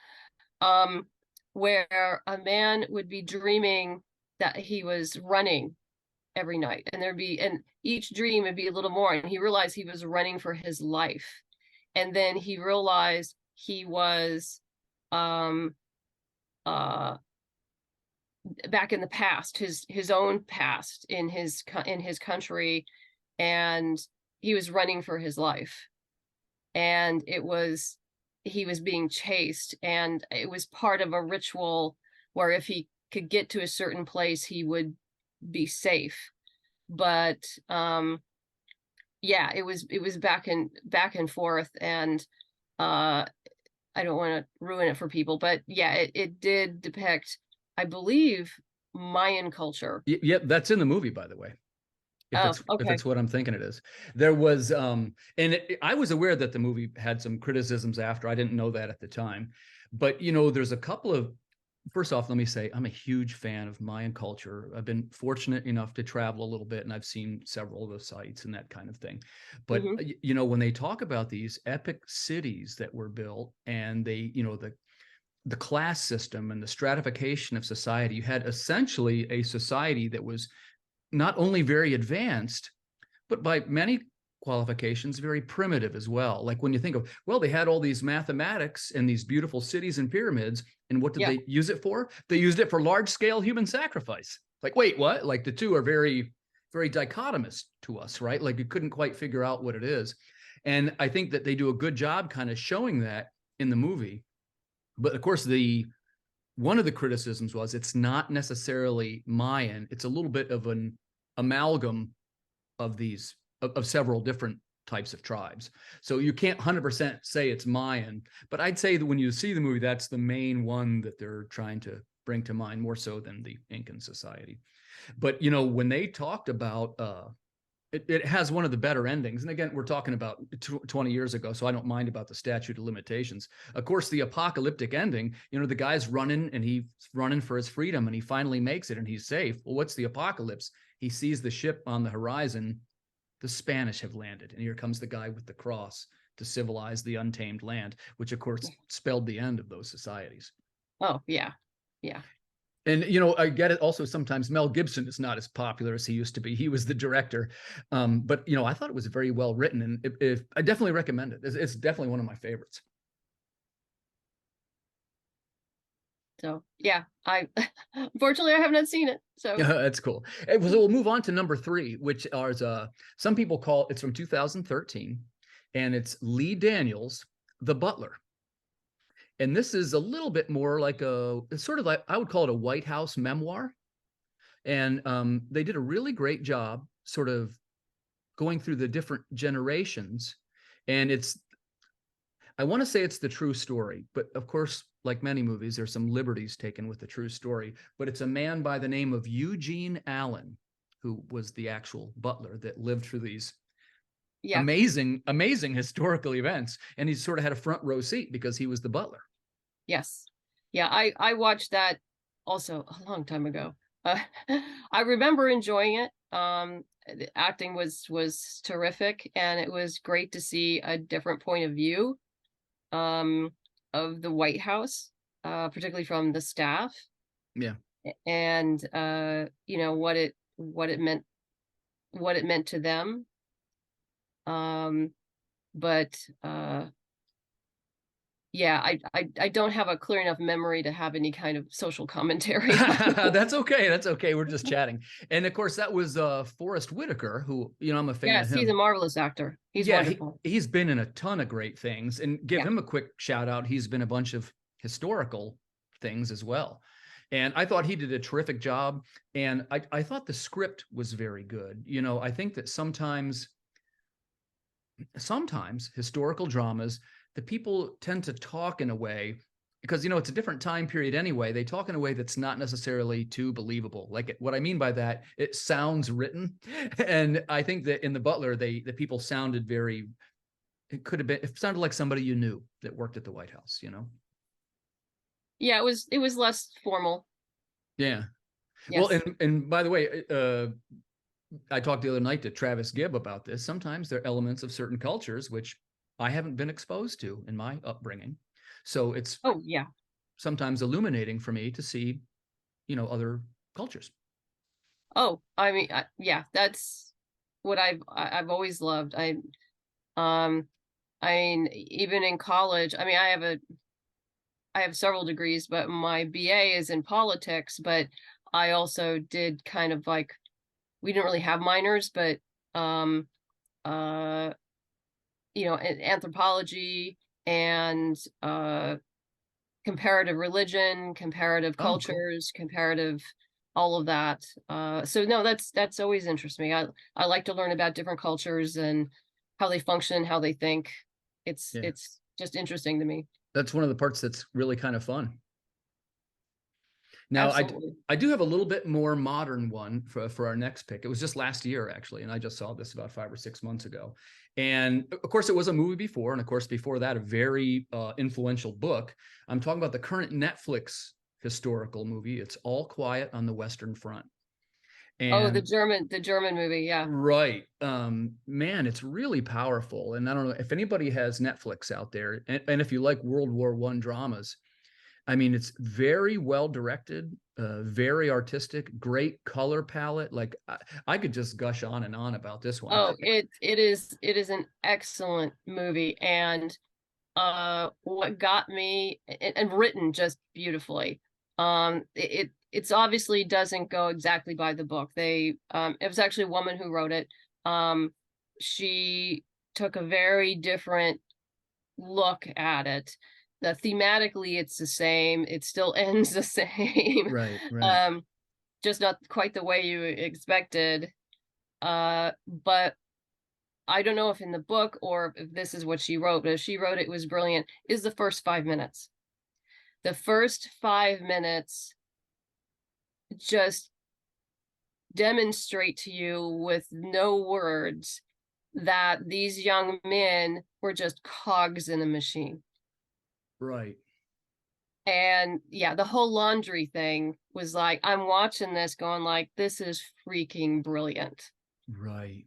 Um, where a man would be dreaming that he was running every night, and each dream would be a little more, and he realized he was running for his life, and then he realized he was um uh back in the past, his own past in his country, and he was running for his life. and he was being chased, and it was part of a ritual where if he could get to a certain place, he would be safe. But yeah, it was back and forth, and I don't want to ruin it for people, but yeah, it did depict, I believe, Mayan culture. Yep, that's in the movie, by the way. Oh, If okay. it's what I'm thinking it is. There was I was aware that the movie had some criticisms after. I didn't know that at the time. But there's a couple of first off, let me say I'm a huge fan of Mayan culture. I've been fortunate enough to travel a little bit, and I've seen several of the sites and that kind of thing. But Hmm. when they talk about these epic cities that were built, and they, the class system and the stratification of society, you had essentially a society that was not only very advanced, but by many qualifications, very primitive as well. Like when you think of, well, they had all these mathematics and these beautiful cities and pyramids, and what did Yeah. they use it for? They used it for large scale human sacrifice. Like, wait, what? Like the two are very, very dichotomous to us, right? Like you couldn't quite figure out what it is. And I think that they do a good job kind of showing that in the movie. But of course, one of the criticisms was it's not necessarily Mayan. It's a little bit of an amalgam of these of several different types of tribes. So you can't 100% say it's Mayan, but I'd say that when you see the movie, that's the main one that they're trying to bring to mind, more so than the Incan society. But when they talked about it has one of the better endings. And again, we're talking about 20 years ago, so I don't mind about the statute of limitations. Of course, the apocalyptic ending, the guy's running and he's running for his freedom and he finally makes it and he's safe. Well, what's the apocalypse? He sees the ship on the horizon. The Spanish have landed. And here comes the guy with the cross to civilize the untamed land, which of course spelled the end of those societies. Oh, yeah. Yeah. And I get it. Also, sometimes Mel Gibson is not as popular as he used to be. He was the director, but I thought it was very well written, and if I definitely recommend it. It's definitely one of my favorites. So yeah, I unfortunately I have not seen it. So That's cool. So we'll move on to number 3, which are some people call it's from 2013, and it's Lee Daniels, The Butler. And this is a little bit more like it's sort of like, I would call it a White House memoir. And they did a really great job sort of going through the different generations. And I want to say it's the true story, but of course, like many movies, there's some liberties taken with the true story. But it's a man by the name of Eugene Allen, who was the actual butler that lived through these yeah. amazing, amazing historical events. And he sort of had a front row seat because he was the butler. Yes. Yeah, I watched that also a long time ago. Uh, I remember enjoying it. The acting was terrific, and it was great to see a different point of view um of the White House, particularly from the staff, Yeah. and what it meant to them. Um, but yeah, I don't have a clear enough memory to have any kind of social commentary. That's okay. That's okay. We're just chatting. And of course, that was Forrest Whitaker, who, I'm a fan of Yes, he's a him. marvelous actor. He's Yeah, wonderful. he's been in a ton of great things. And give Yeah. him a quick shout out. He's been a bunch of historical things as well. And I thought he did a terrific job. And I thought the script was very good. I think that sometimes historical dramas, the people tend to talk in a way because it's a different time period anyway. They talk in a way that's not necessarily too believable. Like what I mean by that, it sounds written. And I think that in The Butler, the people sounded very, it sounded like somebody you knew that worked at the White House. Yeah, it was less formal. Yeah. Well, Yes. and by the way, I talked the other night to Travis Gibb about this. Sometimes there are elements of certain cultures which I haven't been exposed to in my upbringing. So it's Oh, yeah. sometimes illuminating for me to see, other cultures. Oh, I mean, yeah, that's what I've always loved. Um I mean, even in college, I mean, I have several degrees, but my BA is in politics, but I also did kind of like, we didn't really have minors, but um uh anthropology and comparative religion, comparative Oh, cool. cultures, comparative all of that. So no, that's always interests me. I like to learn about different cultures and how they function, how they think. Yeah. It's just interesting to me. That's one of the parts that's really kind of fun. Now, Absolutely. I do have a little bit more modern one for our next pick. It was just last year, actually, and I just saw this about 5 or 6 months ago. And of course, it was a movie before, and of course, before that, a very influential book. I'm talking about the current Netflix historical movie. It's All Quiet on the Western Front. Oh, And the German movie, yeah. right, man, it's really powerful. And I don't know if anybody has Netflix out there, and if you like World War I dramas, I mean, it's very well directed, very artistic, great color palette. Like I could just gush on and on about this one. Oh, it is an excellent movie, and what got me, and written just beautifully. It's obviously doesn't go exactly by the book. It was actually a woman who wrote it. She took a very different look at it. Thematically it's the same. It still ends the same. Right, right. Um, just not quite the way you expected. But I don't know if in the book or if this is what she wrote, but if she wrote it was brilliant, is the first 5 minutes. The first 5 minutes just demonstrate to you with no words that these young men were just cogs in a machine. Right. And yeah, the whole laundry thing was like, I'm watching this going like, this is freaking brilliant. Right.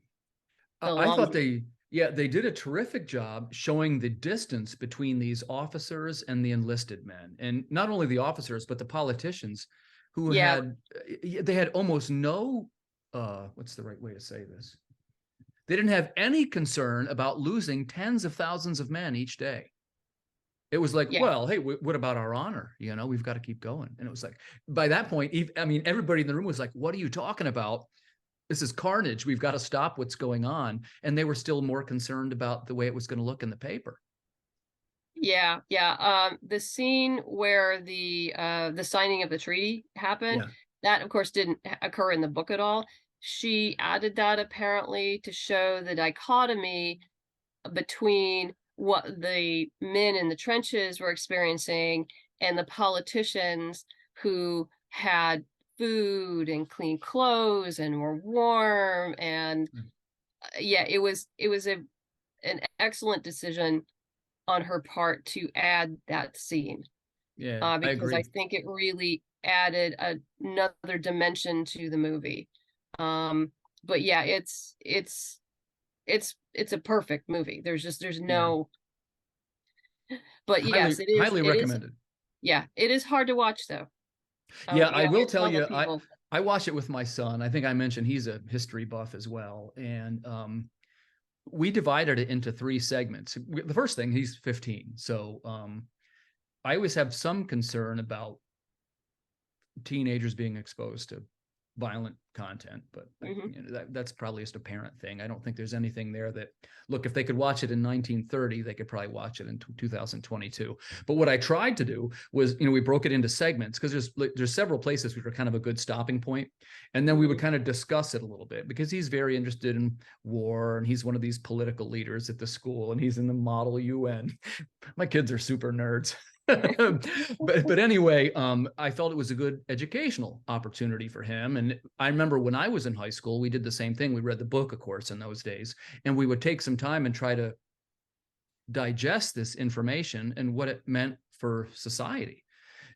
The I thought laundry. they did a terrific job showing the distance between these officers and the enlisted men. And not only the officers, but the politicians who Yeah, they had almost no, what's the right way to say this? They didn't have any concern about losing tens of thousands of men each day. It was like, yeah. well, hey, what about our honor? We've got to keep going. And it was like, by that point, I mean, everybody in the room was like, what are you talking about? This is carnage. We've got to stop what's going on. And they were still more concerned about the way it was going to look in the paper. Yeah, yeah. The scene where the signing of the treaty happened, Yeah. that of course didn't occur in the book at all. She added that apparently to show the dichotomy between what the men in the trenches were experiencing and the politicians who had food and clean clothes and were warm. And yeah, it was an excellent decision on her part to add that scene, Yeah, I because I agree. think it really added another dimension to the movie. But yeah, it's a perfect movie. There's Yeah. no, but yes, Highly, highly it is, recommended. yeah, it is hard to watch though. Yeah, I Yeah, will I tell tell the you, people. I watch it with my son. I think I mentioned he's a history buff as well. And we divided it into 3 segments. The first thing, he's 15. So I always have some concern about teenagers being exposed to violent content, but Hmm. that's probably just a parent thing. I don't think there's anything there that, look, if they could watch it in 1930, they could probably watch it in 2022. But what I tried to do was, we broke it into segments because there's several places which are kind of a good stopping point, and then we would Hmm. kind of discuss it a little bit because he's very interested in war and he's one of these political leaders at the school and he's in the model UN. My kids are super nerds. but anyway, I felt it was a good educational opportunity for him. And I remember when I was in high school, we did the same thing. We read the book, of course, in those days, and we would take some time and try to digest this information and what it meant for society.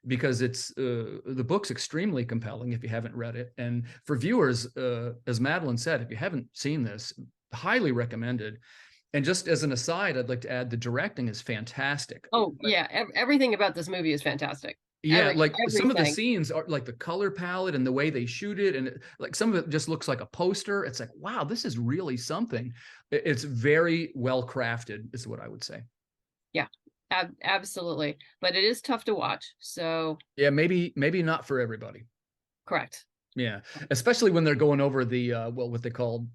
Because it's the book's extremely compelling if you haven't read it, and for viewers, as Madeleine said, if you haven't seen this, highly recommended. And just as an aside, I'd like to add the directing is fantastic. Oh yeah, everything about this movie is fantastic. Yeah, like some of the Everything. scenes are like the color palette and the way they shoot it, and like some of it just looks like a poster. It's like, wow, this is really something. It's very well crafted, is what I would say. Yeah, absolutely. But it is tough to watch. So Yeah, maybe not for everybody. correct. Yeah, especially when they're going over the what they called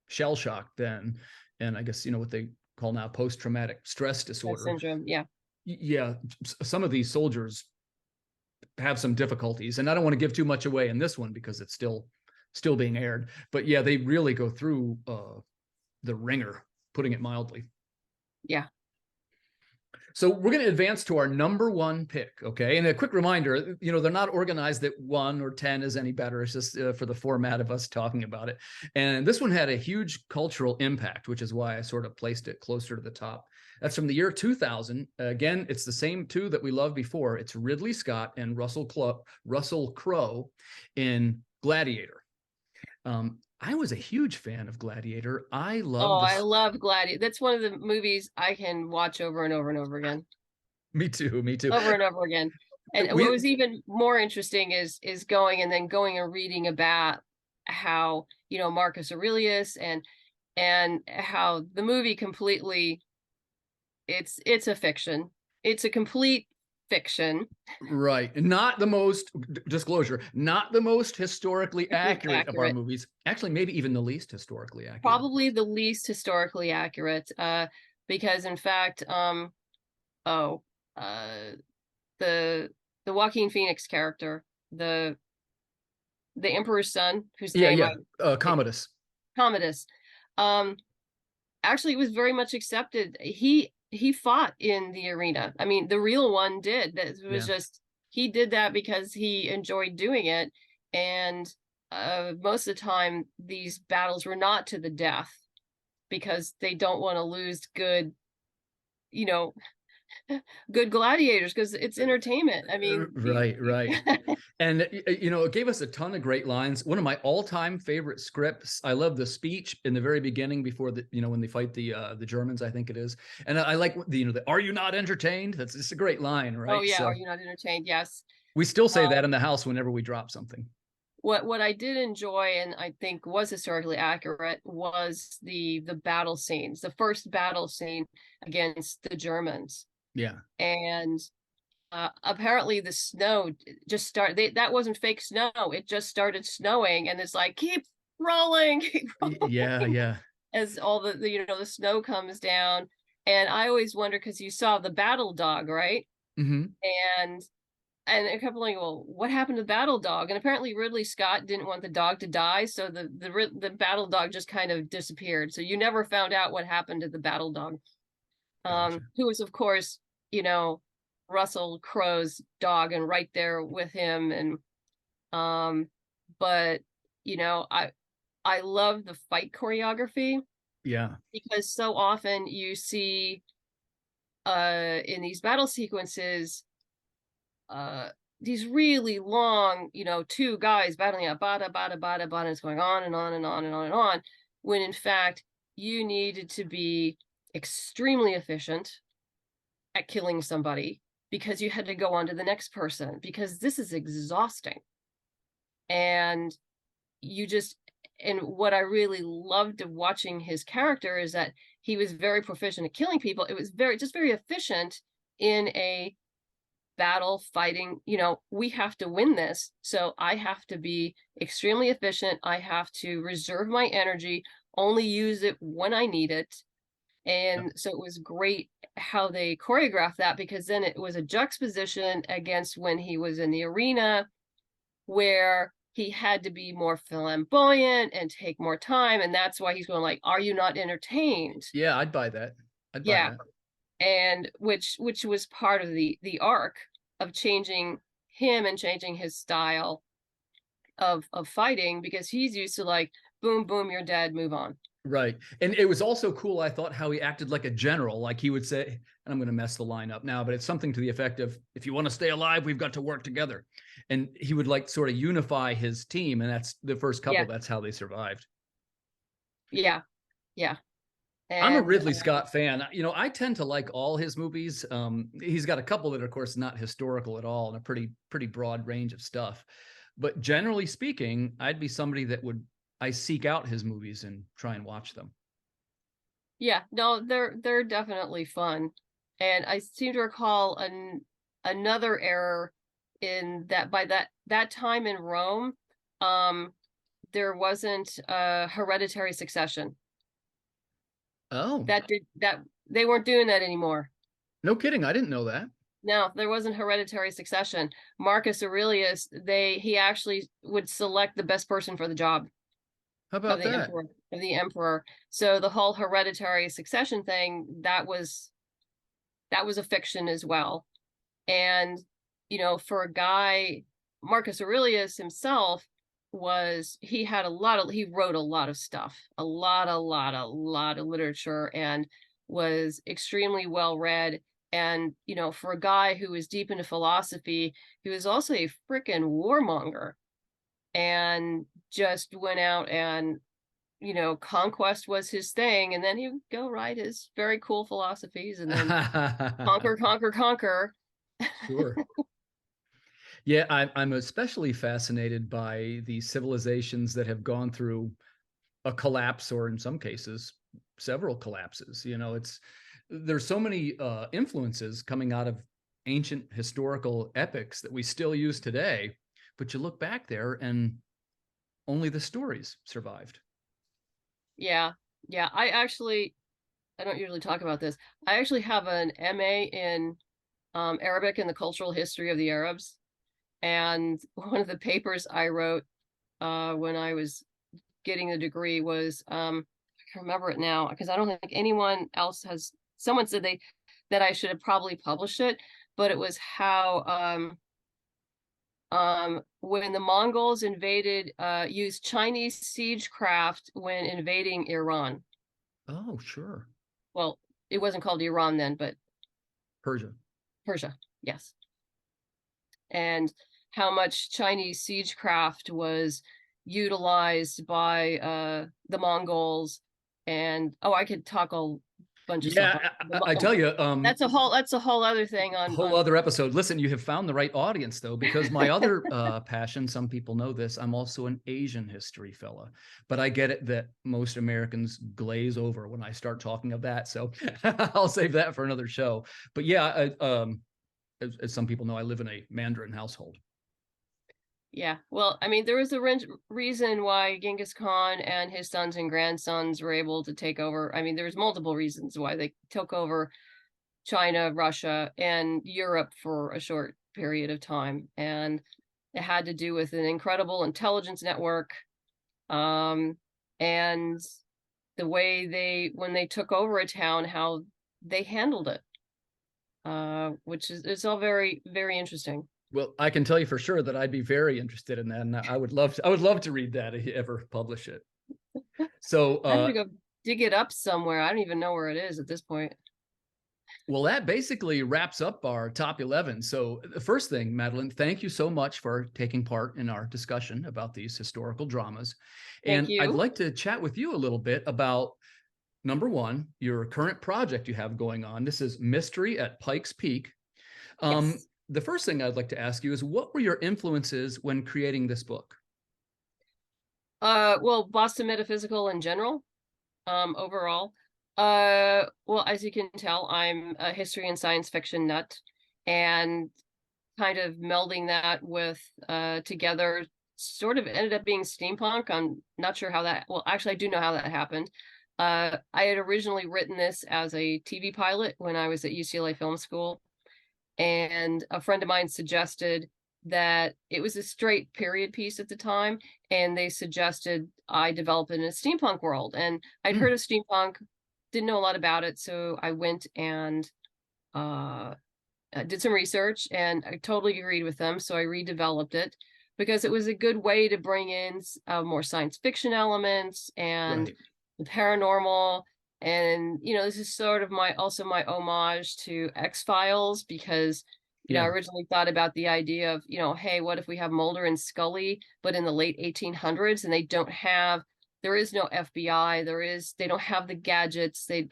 shell shock then, and I guess what they call now post-traumatic stress disorder. syndrome. Yeah. Yeah, some of these soldiers have some difficulties, and I don't want to give too much away in this one because it's still being aired. But yeah, they really go through the ringer, putting it mildly. Yeah. So we're going to advance to our number one pick, okay? And a quick reminder, they're not organized that 1 or 10 is any better. It's just for the format of us talking about it. And this one had a huge cultural impact, which is why I sort of placed it closer to the top. That's from the year 2000. Again, it's the same two that we loved before. It's Ridley Scott and Russell Crowe in Gladiator. I was a huge fan of Gladiator. I love Gladiator. That's one of the movies I can watch over and over and over again. Me too. Over and over again. And what was even more interesting is going and reading about how, Marcus Aurelius and how the movie completely, it's a fiction. It's a complete fiction. Right. Not the most, disclosure, not the most historically accurate of our movies. Actually, maybe even the least historically accurate. Probably the least historically accurate. Because in fact, the Joaquin Phoenix character, the Emperor's son, whose name Commodus. Commodus. Actually, it was very much accepted. He fought in the arena. I mean, the real one did. That was just, he did that because he enjoyed doing it. And most of the time, these battles were not to the death because they don't want to lose good gladiators, because it's entertainment. I mean, right. And it gave us a ton of great lines. One of my all-time favorite scripts. I love the speech in the very beginning before when they fight the Germans, I think it is. And I like the "Are you not entertained?" That's just a great line, right? Oh yeah, so, are you not entertained? Yes. We still say that in the house whenever we drop something. What I did enjoy, and I think was historically accurate, was the battle scenes. The first battle scene against the Germans. Yeah. And apparently the snow just started. That wasn't fake snow. It just started snowing, and it's like, keep rolling. Yeah. As all the snow comes down. And I always wonder, because you saw the battle dog, right? Mm-hmm. And a couple like, well, what happened to the battle dog? And apparently Ridley Scott didn't want the dog to die, so the battle dog just kind of disappeared. So you never found out what happened to the battle dog, gotcha. Who was, of course, Russell Crowe's dog, and right there with him. And but I love the fight choreography. Yeah, because so often you see in these battle sequences these really long, two guys battling out, bada bada bada bada, it's going on and on and on and on and on, when in fact you needed to be extremely efficient at killing somebody, because you had to go on to the next person, because this is exhausting. And what I really loved of watching his character is that he was very proficient at killing people. It was very efficient in a battle fighting. We have to win this, so I have to be extremely efficient. I have to reserve my energy, only use it when I need it. And so it was great how they choreographed that, because then it was a juxtaposition against when he was in the arena, where he had to be more flamboyant and take more time. And that's why he's going like, are you not entertained? Yeah, I'd buy that. That. And which was part of the arc of changing him and changing his style of fighting, because he's used to like, boom, boom, you're dead, move on. Right. And it was also cool, I thought, how he acted like a general. Like he would say, and I'm going to mess the line up now, but it's something to the effect of, if you want to stay alive, we've got to work together. And he would like sort of unify his team. And that's the first couple. That's how they survived. Yeah. And I'm a Ridley Scott fan. I tend to like all his movies. He's got a couple that are, of course, not historical at all, and a pretty broad range of stuff. But generally speaking, I'd be somebody that I seek out his movies and try and watch them. Yeah, no, they're definitely fun. And I seem to recall another error in that by that time in Rome, there wasn't a hereditary succession. Oh, That they weren't doing that anymore. no kidding. I didn't know that. No, there wasn't hereditary succession. Marcus Aurelius, he actually would select the best person for the job How of about the that? emperor. So the whole hereditary succession thing, that was a fiction as well. And, for a guy, Marcus Aurelius himself he wrote a lot of stuff, a lot of literature, and was extremely well read. And, for a guy who was deep into philosophy, he was also a freaking warmonger and just went out and, conquest was his thing. And then he would go write his very cool philosophies and then conquer, conquer, conquer. Sure. Yeah, I'm especially fascinated by the civilizations that have gone through a collapse, or in some cases, several collapses. There's so many influences coming out of ancient historical epics that we still use today, but you look back there and only the stories survived. Yeah. Yeah. I don't usually talk about this. I actually have an MA in Arabic and the cultural history of the Arabs. And one of the papers I wrote when I was getting the degree was, I can remember it now because I don't think anyone else has, someone said that I should have probably published it, but it was how when the Mongols used Chinese siege craft when invading Iran. Oh, sure. Well, it wasn't called Iran then, but Persia. Persia, yes. And how much Chinese siege craft was utilized by the Mongols. And I could talk a bunch of stuff. Yeah, I tell you, That's a whole other thing a on whole other episode. Listen, you have found the right audience, though, because my other passion, some people know this, I'm also an Asian history fella, but I get it that most Americans glaze over when I start talking of that. So I'll save that for another show. But yeah, as some people know, I live in a Mandarin household. Yeah, well, I mean, there was a reason why Genghis Khan and his sons and grandsons were able to take over. I mean, there's multiple reasons why they took over China, Russia, and Europe for a short period of time. And it had to do with an incredible intelligence network, and the way when they took over a town, how they handled it, which is it's all very, very interesting. Well, I can tell you for sure that I'd be very interested in that, and I would love to read that if you ever publish it. So, I have to go dig it up somewhere. I don't even know where it is at this point. well, that basically wraps up our top 11. So, the first thing, Madeleine, thank you so much for taking part in our discussion about these historical dramas. Thank And I'd you. like to chat with you a little bit about number one, your current project you have going on. This is Mystery at Pikes Peak. Yes. The first thing I'd like to ask you is, what were your influences when creating this book? Well, Boston Metaphysical in general, overall. Well, as you can tell, I'm a history and science fiction nut, and kind of melding that with together sort of ended up being steampunk. I'm not sure how well, actually, I do know how that happened. I had originally written this as a TV pilot when I was at UCLA Film School, and a friend of mine suggested that it was a straight period piece at the time, and they suggested I develop it in a steampunk world. And I'd heard of steampunk, didn't know a lot about it, so I went and did some research, and I totally agreed with them. So I redeveloped it because it was a good way to bring in more science fiction elements and Right. the paranormal. And this is sort of my homage to X-Files, because I Yeah. originally thought about the idea of, hey, what if we have Mulder and Scully but in the late 1800s, and there is no FBI, they don't have the gadgets that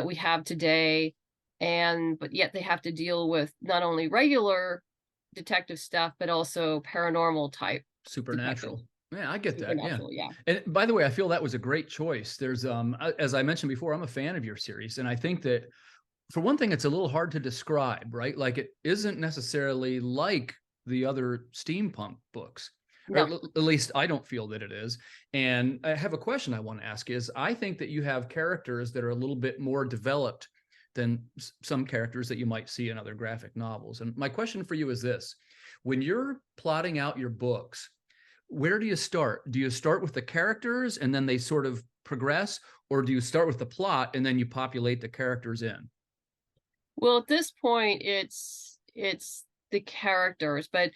we have today, but yet they have to deal with not only regular detective stuff but also paranormal type detective. Supernatural. Yeah, I get that. Yeah. Supernatural, yeah. And by the way, I feel that was a great choice. There's as I mentioned before, I'm a fan of your series, and I think that for one thing, it's a little hard to describe, right? Like, it isn't necessarily like the other steampunk books. Or No. at least I don't feel that it is. And I have a question I want to ask is I think that you have characters that are a little bit more developed than some characters that you might see in other graphic novels. And my question for you is this: when you're plotting out your books, where do you start? Do you start with the characters and then they sort of progress, or do you start with the plot and then you populate the characters in? Well, at this point, it's the characters, but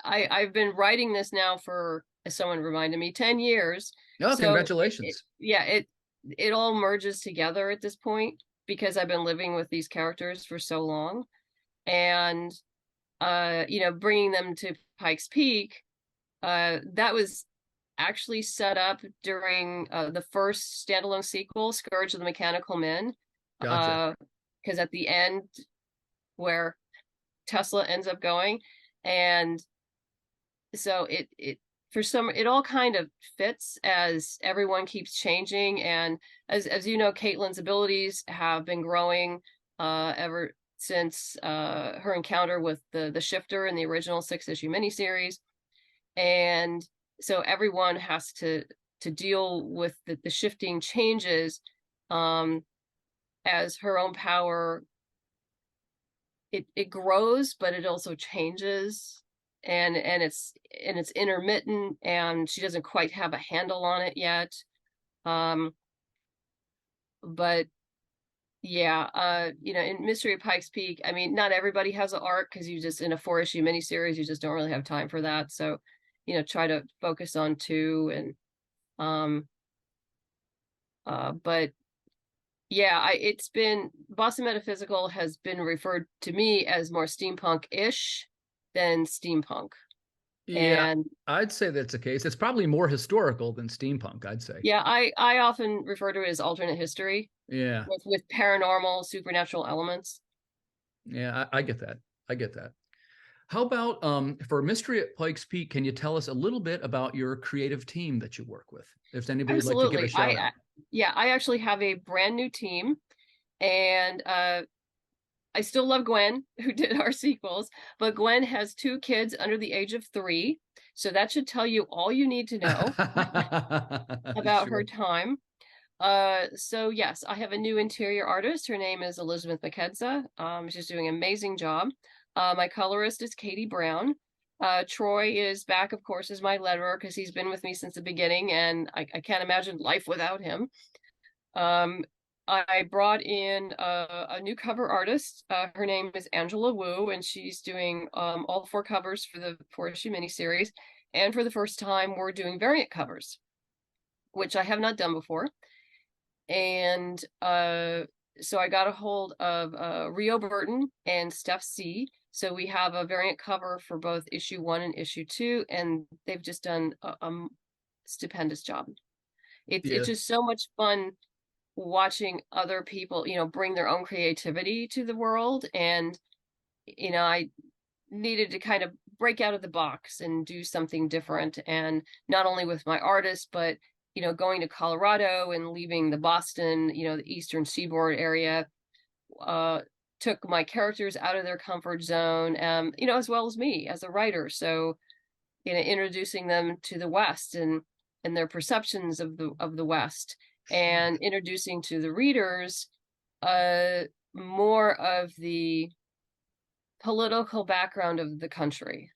I've been writing this now for, as someone reminded me, 10 years. Oh, So congratulations. yeah, it all merges together at this point because I've been living with these characters for so long. And bringing them to Pikes Peak, that was actually set up during the first standalone sequel, Scourge of the Mechanical Men. Gotcha. Because at the end, where Tesla ends up going, and so it all kind of fits as everyone keeps changing, and as you know, Caitlin's abilities have been growing ever since her encounter with the shifter in the original 6-issue miniseries, and so everyone has to deal with the shifting changes as her own power it grows, but it also changes, and it's intermittent, and she doesn't quite have a handle on it yet. But yeah, in Mystery of Pikes Peak, I mean, not everybody has an arc because you just in a 4-issue miniseries, you just don't really have time for that. So, try to focus on 2 and but yeah, it's been Boston Metaphysical has been referred to me as more steampunk-ish than steampunk. Yeah, And I'd say that's the case. It's probably more historical than steampunk, I'd say. yeah, I often refer to it as alternate history Yeah. with paranormal, supernatural elements. Yeah, I get that. I get that. How about for Mystery at Pikes Peak, can you tell us a little bit about your creative team that you work with? If anybody would like to give a Absolutely. shout out. I actually have a brand new team, and I still love Gwen, who did our sequels, but Gwen has 2 kids under the age of 3. So that should tell you all you need to know about her Sure. time. So yes, I have a new interior artist. Her name is Elizabeth McKenza. She's doing an amazing job. My colorist is Katie Brown. Troy is back, of course, as my letterer because he's been with me since the beginning, and I can't imagine life without him. I brought in a new cover artist. Her name is Angela Wu, and she's doing all 4 covers for the 4-issue miniseries. And for the first time, we're doing variant covers, which I have not done before. And so I got a hold of Rio Burton and Steph C. So we have a variant cover for both issue 1 and issue 2, and they've just done a stupendous job. It's Yeah. just so much fun watching other people, bring their own creativity to the world. And, I needed to kind of break out of the box and do something different. And not only with my artists, but, going to Colorado and leaving the Boston, the Eastern Seaboard area, took my characters out of their comfort zone, as well as me as a writer. So, introducing them to the West and their perceptions of the West, and introducing to the readers more of the political background of the country.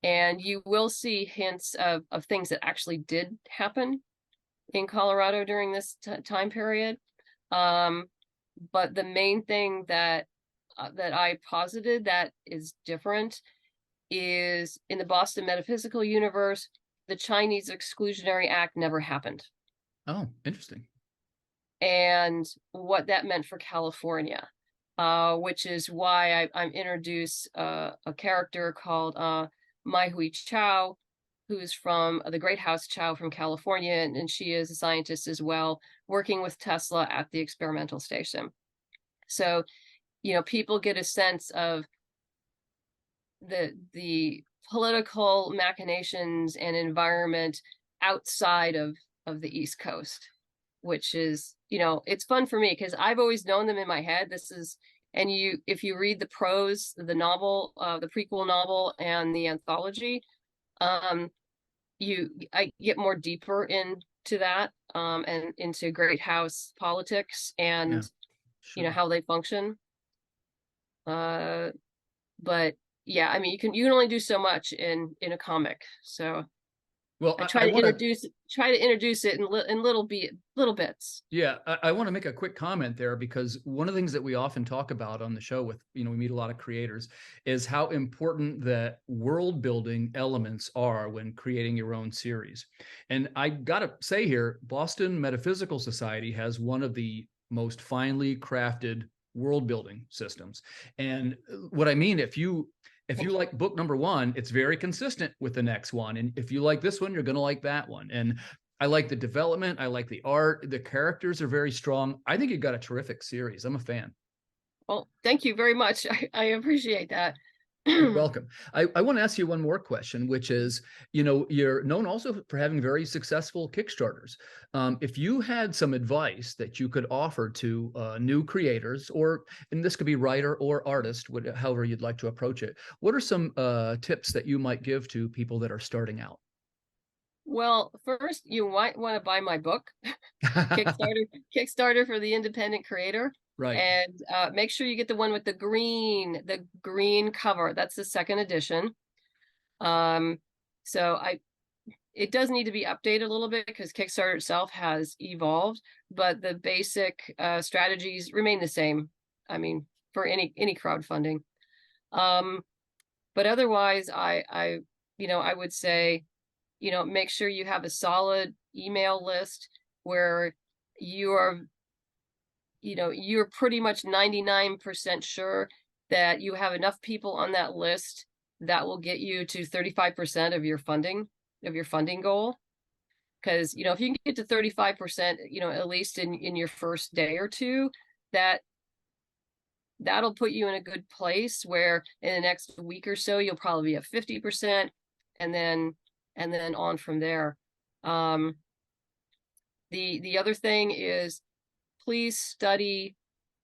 And you will see hints of things that actually did happen in Colorado during this time period. But the main thing that I posited that is different is in the Boston Metaphysical universe, the Chinese Exclusionary Act never happened. Oh, interesting. And what that meant for California, which is why I'm introduced a character called Mai Hui Chao, who's from the Great House Chao from California, and she is a scientist as well, working with Tesla at the experimental station. So, people get a sense of the political machinations and environment outside of the East Coast, which is, it's fun for me because I've always known them in my head. If you read the prose, the novel, the prequel novel and the anthology, I get more deeper into that, and into great house politics Yeah, and, sure. how they function. But yeah, I mean, you can only do so much in a comic. So Well, I I want to try to introduce it in little bits. Yeah, I want to make a quick comment there because one of the things that we often talk about on the show with, we meet a lot of creators is how important the world building elements are when creating your own series. And I got to say here, Boston Metaphysical Society has one of the most finely crafted world building systems. And what I mean, if you like book number one, it's very consistent with the next one. And if you like this one, you're going to like that one. And I like the development. I like the art. The characters are very strong. I think you've got a terrific series. I'm a fan. Well, thank you very much. I appreciate that. You're welcome. I want to ask you one more question, which is, you're known also for having very successful Kickstarters. If you had some advice that you could offer to new creators, and this could be writer or artist, however you'd like to approach it, what are some tips that you might give to people that are starting out? Well, first you might want to buy my book, Kickstarter for the Independent Creator. Right. And make sure you get the one with the green cover. That's the second edition. So it does need to be updated a little bit because Kickstarter itself has evolved, but the basic strategies remain the same. I mean, for any crowdfunding. But otherwise, I would say, make sure you have a solid email list where you're pretty much 99% sure that you have enough people on that list that will get you to 35% of your funding goal. Because, if you can get to 35%, at least in your first day or two, that'll put you in a good place where in the next week or so, you'll probably be at 50%, and then on from there. The other thing is, please study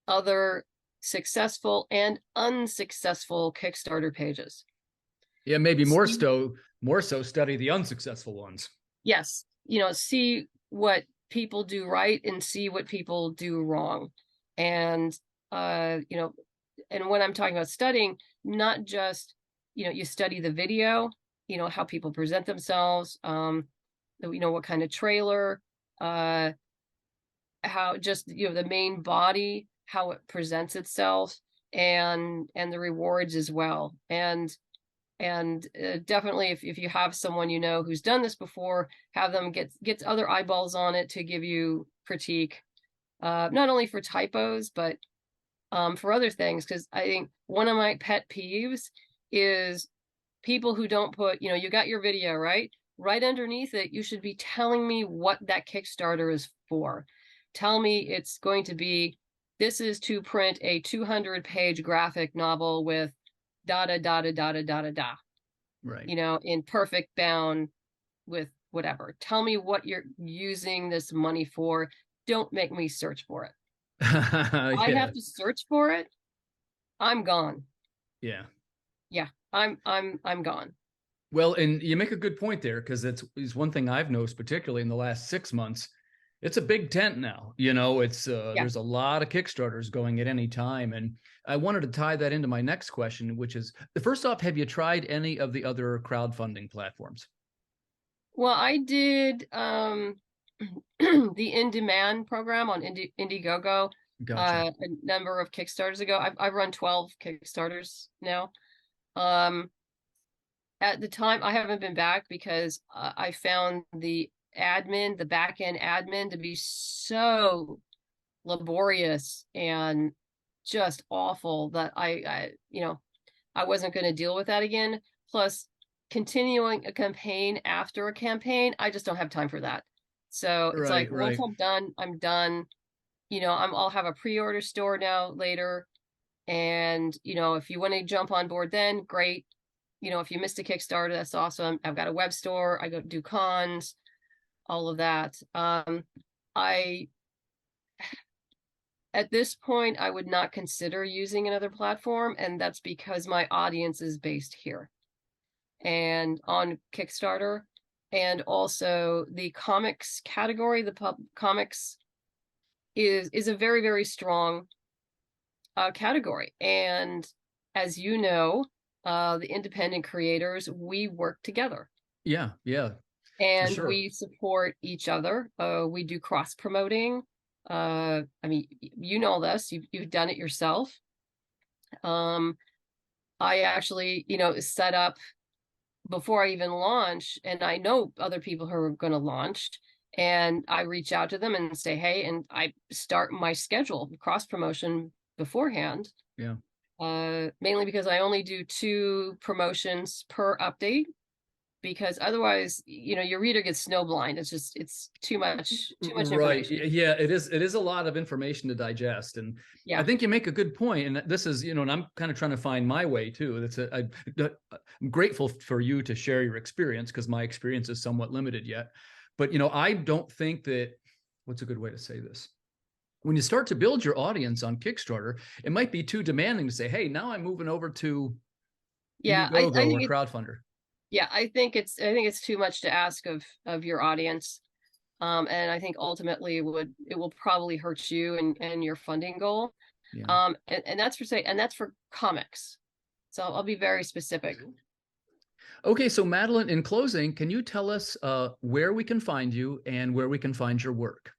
other successful and unsuccessful Kickstarter pages. Yeah, maybe more so study the unsuccessful ones. Yes, see what people do right and see what people do wrong. And and when I'm talking about studying, not just, you study the video, how people present themselves, what kind of trailer, how just, the main body, how it presents itself, and the rewards as well. And definitely if you have someone who's done this before, have them get other eyeballs on it to give you critique, not only for typos but for other things. Because I think one of my pet peeves is people who don't put, you got your video right underneath it, you should be telling me what that Kickstarter is for. Tell me it's going to be, this is to print a 200-page graphic novel with da da da da da da da da, right? In perfect bound with whatever. Tell me what you're using this money for. Don't make me search for it. Yeah. I have to search for it. I'm gone. Yeah. Yeah, I'm gone. Well, and you make a good point there, because it's one thing I've noticed, particularly in the last 6 months. It's a big tent now. It's there's a lot of Kickstarters going at any time. And I wanted to tie that into my next question, which is, first off, have you tried any of the other crowdfunding platforms? Well, I did the in-demand program on Indiegogo Gotcha. a number of Kickstarters ago. I've run 12 Kickstarters now. At the time, I haven't been back because I found the back-end admin, to be so laborious and just awful that I wasn't going to deal with that again. Plus, continuing a campaign after a campaign, I just don't have time for that. So it's like, once I'm done, I'm done. I'll have a pre-order store now later. And, if you want to jump on board, then great. If you missed a Kickstarter, that's awesome. I've got a web store. I go do cons, all of that. At this point, I would not consider using another platform, and that's because my audience is based here and on Kickstarter. and also the comics category. The comics is a very, very strong category. And as you know, the independent creators, we work together. Yeah, yeah, for And sure. we support each other. We do cross promoting. I mean, you know this, you've done it yourself. Um, I actually, set up before I even launch, and I know other people who are going to launch, and I reach out to them and say, hey, and I start my schedule, cross promotion beforehand. Yeah. Mainly because I only do 2 promotions per update, because otherwise, your reader gets snowblind. It's too much Right. information. Yeah, it is a lot of information to digest. And I Yeah. think you make a good point. And this is, and I'm kind of trying to find my way too. I'm grateful for you to share your experience, because my experience is somewhat limited yet. But, I don't think that, what's a good way to say this? When you start to build your audience on Kickstarter, it might be too demanding to say, hey, now I'm moving over to Yeah, I Indiegogo or think crowdfunder. yeah, I think it's too much to ask of your audience. And I think ultimately it will probably hurt you and your funding goal. Yeah. And that's for comics. So I'll be very specific. Okay, so Madeleine, in closing, can you tell us where we can find you and where we can find your work?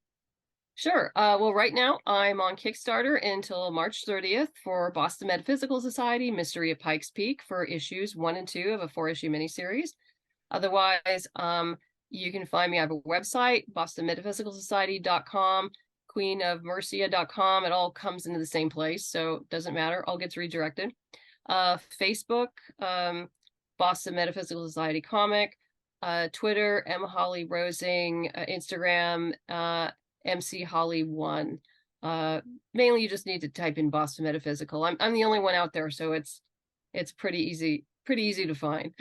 Sure. Well, right now I'm on Kickstarter until March 30th for Boston Metaphysical Society, Mystery of Pikes Peak, for issues 1 and 2 of a 4-issue miniseries. Otherwise, you can find me. I have a website, bostonmetaphysicalsociety.com, queenofmercia.com. It all comes into the same place, so it doesn't matter. All gets redirected. Facebook, Boston Metaphysical Society Comic, Twitter, M. Holly-Rosing, Instagram, MC Holly1. Mainly you just need to type in Boston Metaphysical. I'm the only one out there, so it's pretty easy to find.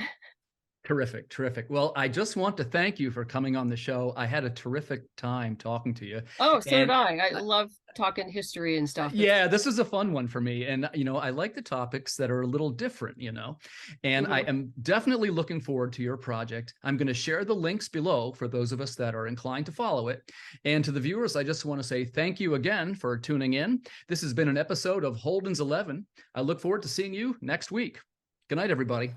Terrific, terrific. Well, I just want to thank you for coming on the show. I had a terrific time talking to you. Oh, so did And I. I love talking history and stuff. yeah, this is a fun one for me. And, I like the topics that are a little different, and I Mhm. am definitely looking forward to your project. I'm going to share the links below for those of us that are inclined to follow it. And to the viewers, I just want to say thank you again for tuning in. This has been an episode of Holden's 11. I look forward to seeing you next week. Good night, everybody.